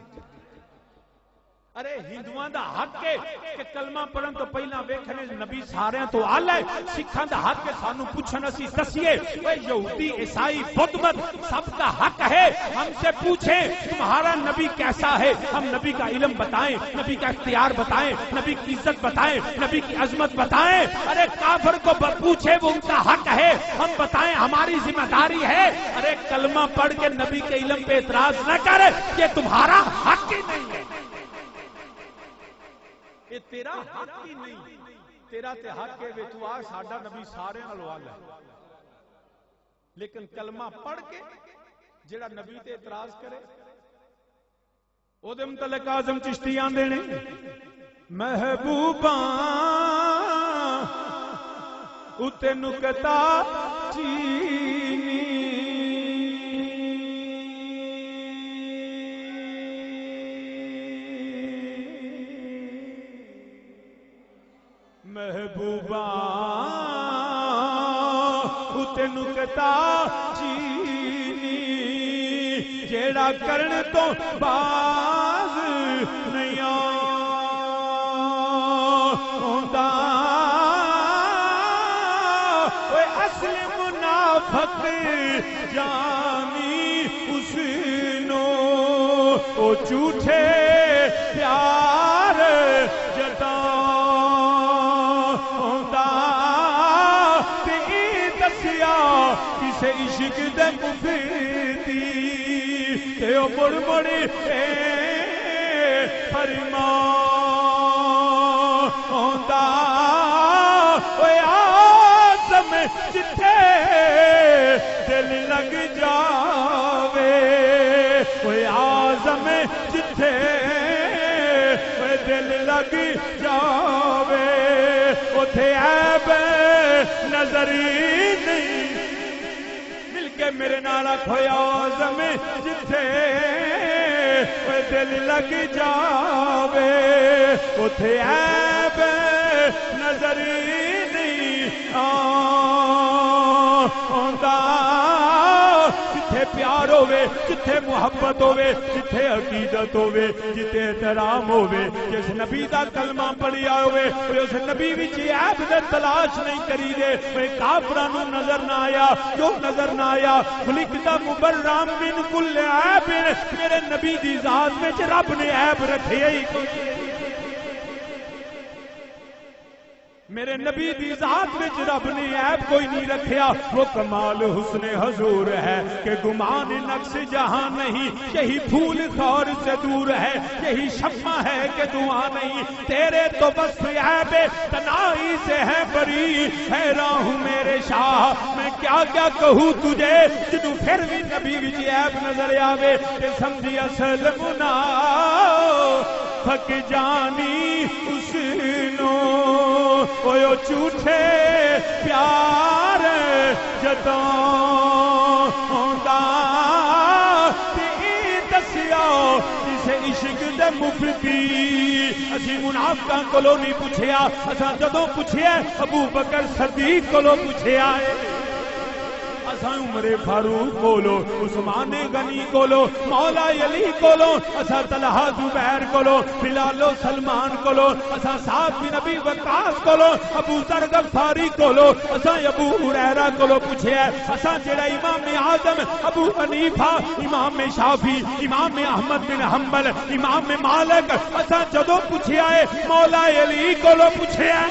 [SPEAKER 1] ارے ہندوؤں دا حق ہے کہ کلمہ پڑھن تو پہلا ویکھنے نبی سارے تو اعلی ہے سکھاں دا حق ہے سانو پوچھن اسی دسیے اے یہودی عیسائی بدھ مت سب کا حق ہے ہم سے پوچھیں تمہارا نبی کیسا ہے ہم نبی کا علم بتائیں نبی کا اختیار بتائیں نبی کی عزت بتائیں نبی کی عظمت بتائیں ارے کافر کو پوچھے وہ ان کا حق ہے ہم بتائیں ہماری ذمہ داری ہے ارے کلمہ پڑھ کے نبی کے علم پہ اعتراض نہ کرے یہ تمہارا حق ہی نہیں ہے یہ تیرا حق ہی نہیں تیرا تے حق ہے تو آ ساڈا نبی سارے نالوں اعلی ہے لیکن کلمہ پڑھ کے جڑا نبی تے اعتراض کرے او دے متعلق اعظم چشتی آندے نے محبوباں اتے نکتا چینی محبوبہ اتے نکتا چینی جیڑا کرن تو باز نہیں آندا اوے اصل منافق جانی اس نو او جھوٹے پیار جتا کسے عشق دے مفیدی تے او مڑ مڑ فرمان ہوندا اوے آزم جتھے دل لگ جاوے اوے آزم جتھے اوے دل لگ جاوے اوتھے عیب نظر نہیں مل کے میرے نال کھویا آزم جتھے دل لگ جاوے اوتھے عیب نظر نہیں آندا جتھے پیار ہوے جتھے محبت ہوے جتھے عقیدت ہوے جتھے احترام ہوے جس نبی دا کلمہ پڑھیا ہوے اس نبی وچ عیب دے تلاش نہیں کری دے اے کافراں نوں نظر نہ آیا جو نظر نہ آیا خلقتا مبرم من کل عیب میرے نبی دی ذات وچ رب نے عیب رکھے ہی کوئی میرے نبی دی ذات وچ رب نے عیب کوئی نہیں رکھیا وہ کمال حسن حضور ہے کہ گمان نقص جہاں نہیں یہی پھول خار سے دور ہے یہی شمع ہے کہ دعا نہیں تیرے تو بس عیب تنائی سے ہے بری حیران ہوں میرے شاہ میں کیا کیا کہوں تجھے جنوں پھر بھی نبی وچ عیب نظر آوے کہ سمجھی اصل منا تھک جانی اس نو وہ جھوٹے پیار جدوں ہوندا تے دسیا جسے عشق دے مفتی اسی منافقاں کولوں نہیں پوچھیا اساں جدوں پوچھیا ابو بکر صدیق کولوں پوچھیا اساں عمر فاروق کولو عثمان غنی کولو مولا علی کولو اساں طلحہ زبیر کولو بلال و سلمان کولو اساں سعد بن ابی وقاص کولو ابو ذر غفاری کولو اساں ابو ہریرہ کولو پوچھیا اساں جڑا امام اعظم ابو حنیفہ امام شافعی امام احمد بن حنبل امام مالک اساں جدوں پوچھیا ہے مولا علی کولو پوچھیا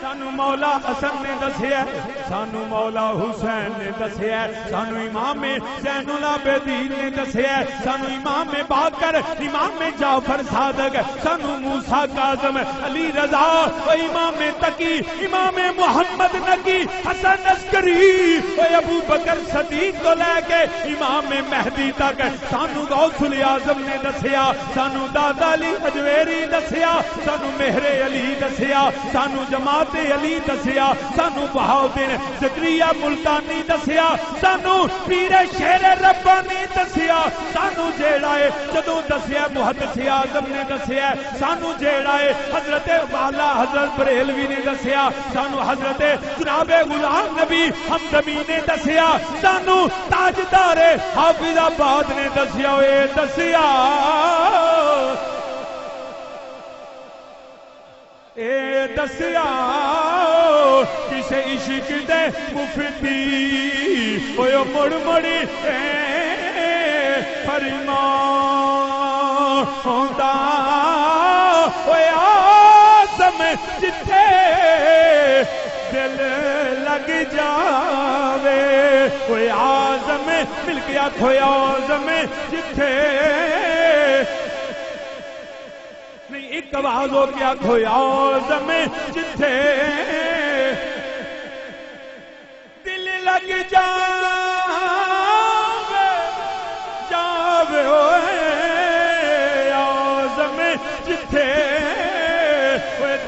[SPEAKER 1] سانو مولا حسن نے دسیا سانو مولا حسین نے دسیا سانو امام زین العابدین نے دسیا سانو امام باقر امام جعفر صادق سانو موسیٰ کاظم علی رضا و امام تقی امام محمد نقی حسن عسکری و ابو بکر صدیق کو لے کے امام مہدی تک سانو غوث الاعظم نے دسیا سانو دادا علی اجویری دسیا سانو مہر علی دسیا سانو جماعت علی دسیا سانو بہاؤدین زکریا ملتانی دسیا سانو پیر شیر ربانی دسیا سانو جیڑا ہے جدوں دسیا محدث اعظم نے دسیا سانو جیڑا ہے حضرت والا حضرت بریلوی نے دسیا سانو حضرت جناب غلام نبی حمدمی نے دسیا سانو تاجدار حافظ آباد نے دسیا اے دسیا اے دسیا کسے عشق دے مفتی اوے مڑ مڑی فرمان ہوندا اوے آزم جتھے دل لگ جاوے اوے آزم مل گیا کھویا آزم جتھے ایک آواز ہو گیا کھویا آزم جتھے دل لگ جاوے آزم جتھے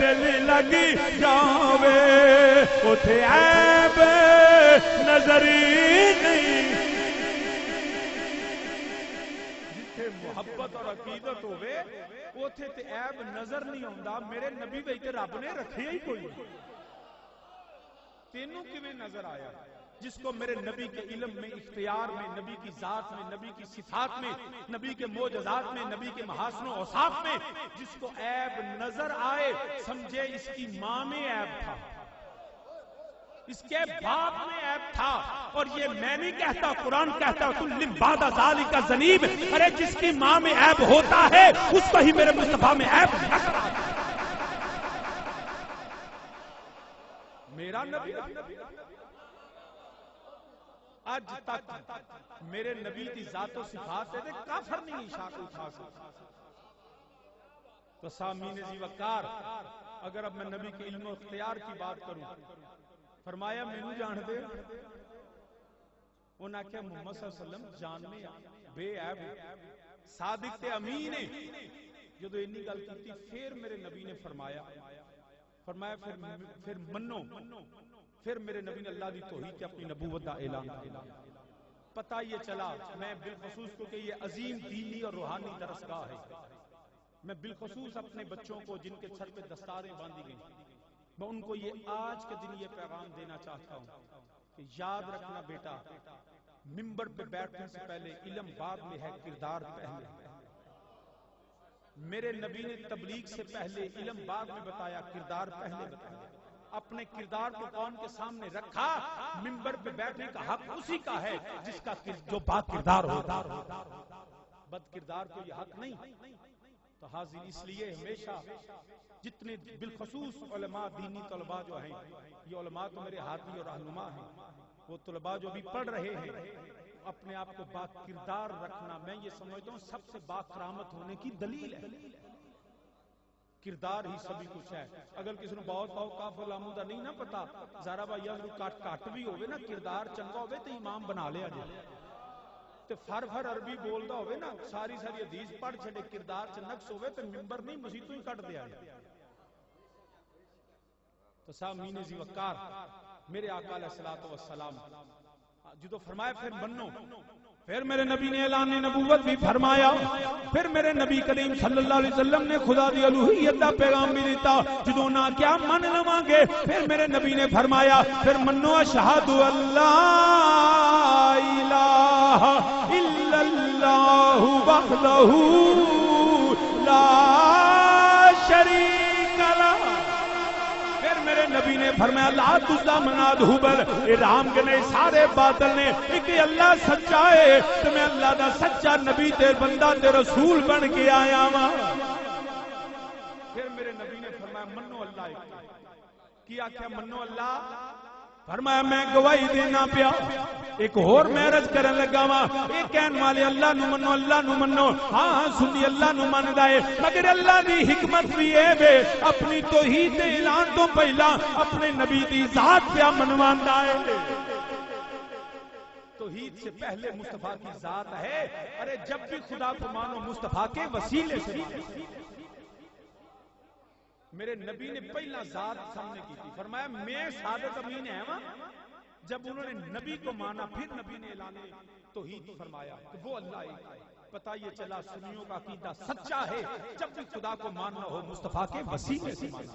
[SPEAKER 1] دل لگ جاوے اتے عیب نظر نہیں جتھے محبت اور عقیدت ہوئے اوتھے تے عیب نظر نہیں آندا میرے نبی وچ رب نے رکھے ہی کوئی تینوں کیویں نظر آیا جس کو میرے نبی کے علم میں اختیار میں نبی کی ذات میں نبی کی صفات میں نبی کے معجزات میں نبی کے محاسن و اوصاف میں جس کو عیب نظر آئے سمجھے اس کی ماں میں عیب تھا اس کے باپ میں عیب تھا اور یہ میں نہیں کہتا قرآن کہتا کل بعد ذالک ذنیب ارے جس کی ماں میں عیب ہوتا ہے اس کو ہی میرے مصطفیٰ میں عیب نظر آتا میرا نبی آج تک میرے نبی کی ذات و صفات ہے کافر نہیں شاک اٹھا سکتا تو سامین زی وقار اگر اب میں نبی کے علم و اختیار کی بات کروں فرمایا مینوں جان دے انہاں کہ محمد صلی اللہ علیہ وسلم جاننے بے عیب صادق تے امین ہے جدو انی گل کیتی پھر میرے نبی نے فرمایا پھر منو پھر میرے نبی نے اللہ دی توحید تے اپنی نبوت دا اعلان کیا پتہ یہ چلا میں بالخصوص کیونکہ یہ عظیم دینی اور روحانی درسگاہ ہے میں بالخصوص اپنے بچوں کو جن کے سر پہ دستاریں باندھی گئی میں ان کو یہ آج کے دن یہ پیغام دینا چاہتا ہوں کہ یاد رکھنا بیٹا ممبر پہ بیٹھنے سے پہلے علم بعد میں ہے، کردار پہلے. میرے نبی نے تبلیغ سے پہلے علم بعد میں بتایا، کردار پہلے بتایا. اپنے کردار کو قوم کے سامنے رکھا. ممبر پہ بیٹھنے کا حق اسی کا ہے جس کا جو با کردار ہوتا. بد کردار کو یہ حق نہیں. تو حاضر اس لیے ہمیشہ جتنے بالخصوص علماء دینی طلباء جو ہیں، یہ علماء تو میرے ہادی اور رہنما ہیں، وہ طلباء جو بھی پڑھ رہے ہیں، اپنے آپ کو با کردار رکھنا میں یہ سمجھتا ہوں سب سے با کرامت ہونے کی دلیل ہے. کردار ہی سبھی کچھ ہے. اگر کسی نے بہت کافل آمودہ نہیں نہ پتا ذرا با یا کٹ بھی ہوئے نا، کردار چنگا ہوئے تو امام بنا لیا جائے. تو فر عربی بولدا ہوئے نا، ساری حدیث پڑھ چھڑے، کردار چ نقص ہوئے تو ممبر نہیں مسیح تو ہی کٹ دیا جائے. تو سامعین ذی وقار، میرے آقا علیہ الصلوۃ والسلام جدو فرمایا پھر منو، پھر میرے نبی نے اعلان نبوت بھی فرمایا. پھر میرے نبی کریم صلی اللہ علیہ وسلم نے خدا دی الوہیت دا پیغام بھی دیتا. جدو نہ کیا من لواں گے، پھر میرے نبی نے فرمایا پھر منو اشہد اللہ الہ الا اللہ وحدہ لا شریک لہ. میرے نبی نے فرمایا لا تزا مناد حبل، ارام کے نہیں سارے باطل نے، ایک اللہ سچا ہے تو میں اللہ دا سچا نبی تے بندہ تے رسول بن کے آیا ہاں. پھر میرے نبی نے فرمایا منو اللہ. کیا کیا منو اللہ؟ فرمایا میں گواہی دینا پیا. ایک اور معرج کرن لگا وا، اے کہن والے اللہ نو منو، اللہ نو منو. ہاں سنی اللہ نو مندا ہے، مگر اللہ دی حکمت بھی اے وے اپنی توحید دے اعلان تو پہلا اپنے نبی دی ذات پہ منواندا ہے. توحید سے پہلے مصطفیٰ کی ذات ہے. ارے جب بھی خدا کو مانو مصطفیٰ کے وسیلے سے مانو. میرے نبی نے پہلا ذات سامنے کی تھی، فرمایا میں صادق امین ہے وہاں. جب انہوں نے نبی کو مانا پھر نبی نے اعلان توحید فرمایا کہ وہ اللہ ایک ہے. پتہ یہ چلا سنیوں کا عقیدہ سچا ہے، جب بھی خدا کو ماننا ہو مصطفیٰ کے وسیلے سے مانا.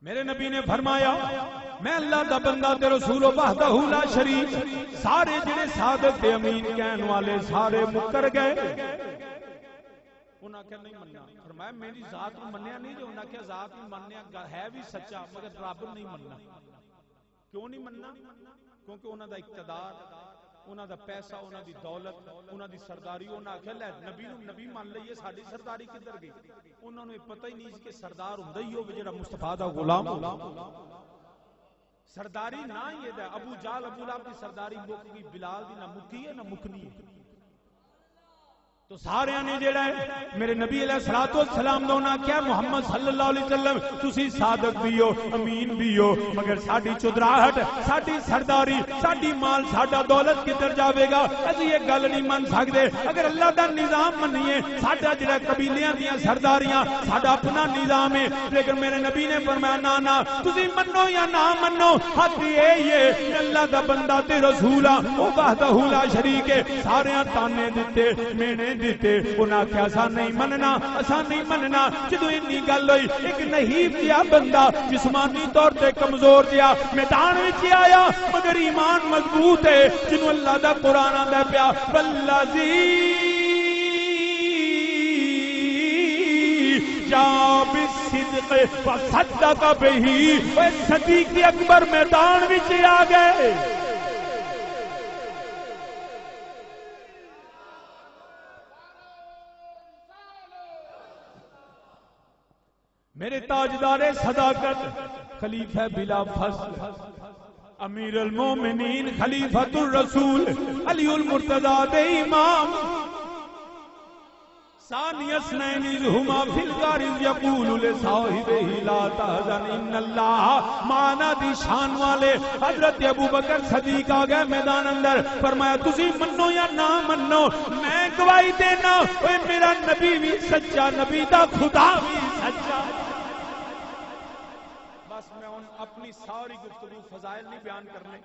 [SPEAKER 1] میرے نبی نے فرمایا میں اللہ دا بندہ تے رسول وحدہ لا شریک. سارے جڑے صادق تے امین کہن والے سارے مکر گئے. انہاں کیا نہیں مننا. فرمایا میری ذات کو منیا نہیں، جو انہاں کیا ذات کو منیا ہے بھی سچا مگر رب نہیں مننا. کیوں نہیں مننا؟ کیونکہ انہاں دا اقتدار، انہاں دا پیسہ، انہاں دی دولت، انہاں دی سرداری. انہاں کہا لے نبی نو نبی مان لئیے، ساڈی سرداری کدھر گئی؟ انہاں نو پتہ ہی نہیں کہ سردار ہوندا ہی ہوے جڑا مصطفیٰ دا غلام ہو. سرداری نہ ہی ہے. ابو جہل ابو لہب دی سرداری مک گئی، بلال دی نہ مکی ہے نہ مکنی ہے. تو سارے نے جڑا ہے میرے نبی علیہ الصلوۃ والسلام نے انہاں کیا محمد صلی اللہ علیہ وسلم تسی صادق بھی ہو، امین بھی ہو، مگر ساڈی چودراہٹ، ساڈی سرداری، ساڈی مال، ساڈا دولت کدھر جاوے گا؟ اسی یہ گل نہیں من سکدے. اگر اللہ دا نظام منیے، ساڈا جڑا قبیلیاں دیاں سرداریاں ساڈا اپنا نظام ہے. لیکن میرے نبی نے فرمایا نا نا تسی منو یا نہ منو، حق یہ ہے اللہ دا بندہ تے رسول آ، او وحدہ لا شریک ہے. سارے تانے دتے، مینے دیتے. انہاں کیا اسا نہیں مننا، اسا نہیں مننا. جدو اتنی گل ہوئی ایک نحیف جہا بندہ جسمانی طور تے کمزور جہا میدان وچ آیا مگر ایمان مضبوط ہے، جنوں اللہ دا قرآن آندا پیا والذی جاء بالصدق وصدق به. اے صدیق اکبر میدان وچ آ گئے. میرے تاجدار صداقت خلیفہ بلا فصل امیر المومنین خلیفۃ الرسول علی المرتضی دے امام ثانی اثنین اذ ہما فی الغار اذ یقول لصاحبہ لا تحزن ان اللہ معنا دی شان والے حضرت ابوبکر صدیق آ گئے میدان اندر. فرمایا تسی منو یا نہ منو میں گواہی دینا اے میرا نبی بھی سچا، نبی دا خدا بھی سچا. بس میں ان اپنی ساری گفتگو فضائل نہیں بیان کرنے.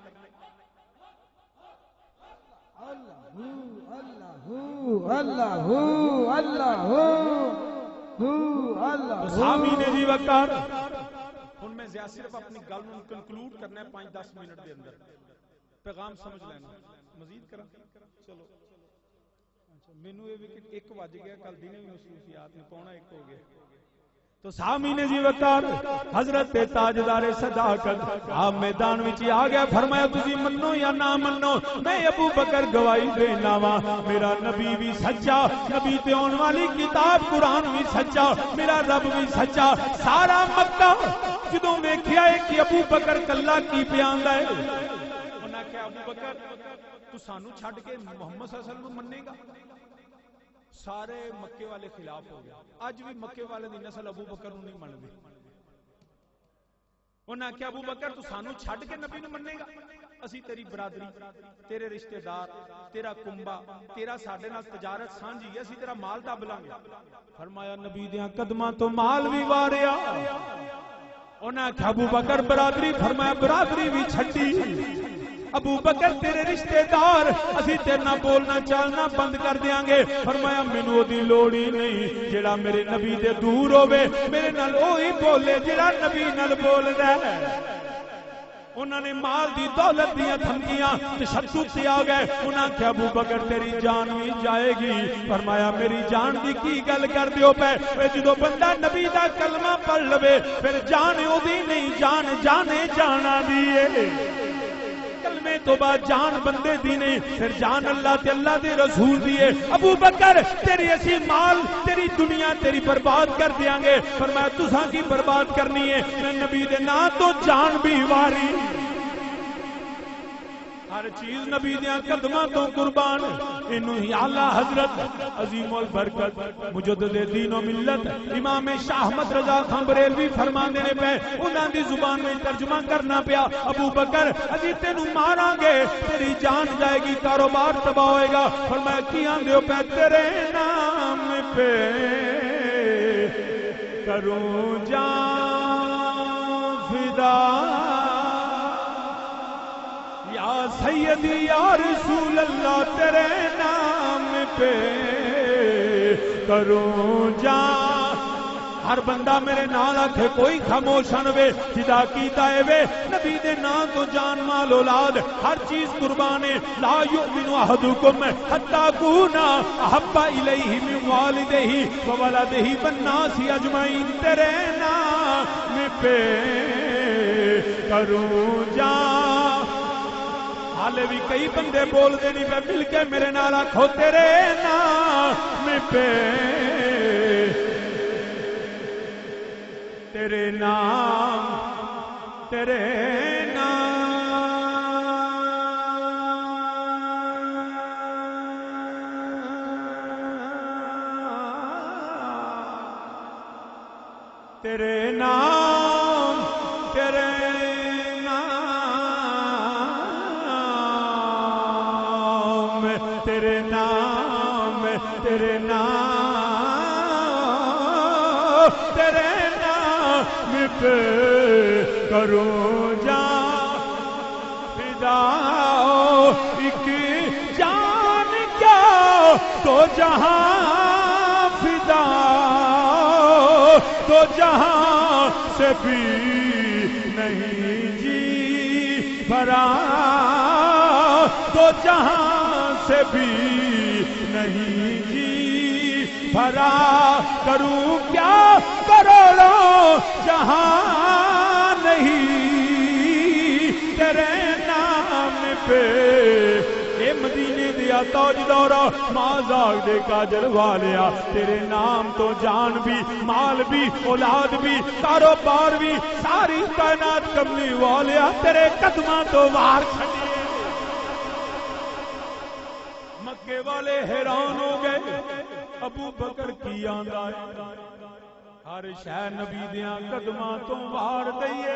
[SPEAKER 1] سامعین جی وقار ان میں صرف اپنی گل کنکلوڈ کرنا ہے 5-10 منٹ دے اندر. پیغام سمجھ لینا مزید کرا چلو مینوں یہ بھی 1 بج گیا کل دن بھی مصروفیات میں 1:45 ہو گیا تو سامعین جی وقار حضرت تاجدار صداقت آپ میدان وچ آ گیا فرمایا تسی منو یا نہ منو میں ابو بکر گواہی دینا وا میرا نبی بھی سچا نبی تے اون والی کتاب قرآن بھی سچا میرا رب بھی سچا سارا مکہ جدوں ویکھیا ہے کہ ابو بکر کلا کی پیاندا ہے انہاں کہ ابو بکر تو سانو چھڈ کے محمد صلی اللہ علیہ وسلم مننے گا سارے مکے والے خلاف ہو گیا اج بھی مکے والے دی نسل ابو بکر نو نہیں مندی انہاں کہ ابو بکر تو سانو چھڈ کے نبی نو مننے گا اسی تیری برادری تیرے رشتہ دار تیرا کنبا تیرا ساڈے نال تجارت سانجھی ہے اسی تیرا مال دب لیں گے فرمایا نبی دیاں قدماں تو مال بھی واریا انہاں کہ ابو بکر برادری فرمایا برادری بھی چھڈی ابو بکر تیرے رشتہ دار اسی تیرے نہ بولنا چالنا بند کر دیاں گے فرمایا مینوں دی لوڑ ہی نہیں جڑا میرے نبی دے دور ہوے میرے نال وہی بولے جڑا نبی نال بولدا ہے انہاں نے مال دی دولت دیاں دھمکیاں تشدد تے آ گئے انہاں کہ ابو بکر تیری جان بھی جائے گی فرمایا میری جان دی کی گل کر دیو پے جدوں بندہ نبی دا کلمہ پڑھ لوے پھر جان او دی نہیں جان جانے جانا دی ہے کلمے تو بعد جان بندے دی نہیں پھر جان اللہ تے اللہ دے رسول دیے ابو بکر تیری اسی مال تیری دنیا تیری برباد کر دیاں گے فرمایا تساں کی برباد کرنی ہے میں نبی دے نا تو جان بھی واری ہر چیز نبی دیاں قدماں تو قربان انہوں ہی اعلی حضرت عظیم البرکت مجدد دین و ملت امام شاہ احمد رضا خان بریلوی فرمان دینے پہ انہاں دی زبان میں ترجمہ کرنا پیا ابو بکر اجی تینوں ماراں گے تیری جان جائے گی کاروبار تباہ ہوئے گا فرمایا کیاں دیو پہ تیرے نام پہ کروں جان فدا یا سیدی یا رسول اللہ تیرے نام پہ کروں جان ہر بندہ میرے نال آکھے کوئی خاموش نہ وے جدا کیتا اے وے نبی دے نام تو جان مال اولاد ہر چیز قربان ہے لا یؤمن احدکم حتی اکونا احب الیہ من والدہ وولدہ والناس اجمعین تیرے نام پہ کروں جان حالے بھی کئی بندے بول دے نہیں پہ مل کے میرے نال آکھو تیرے نام پہ تیرے نام تیرے نام تیرے نام تیرے تیرے نام تیرے نام تیرے نام پہ کروں جان فدا ایک جان کیا تو جہاں فدا تو جہاں سے بھی نہیں جی بھرا تو جہاں سے بھی نہیں جی بھرا کروں کیا کروڑوں جہاں نہیں تیرے نام پہ اے مدینے دیا تاجدارا مازاگ دے کاجل والیا تیرے نام تو جان بھی مال بھی اولاد بھی کاروبار بھی ساری کائنات کملی والیا تیرے قدماں تو وار کھڑی مکے والے حیران ہو گئے ابو بکر کی آندا ہے ہر شے نبی دیاں قدماں تو وار دئیے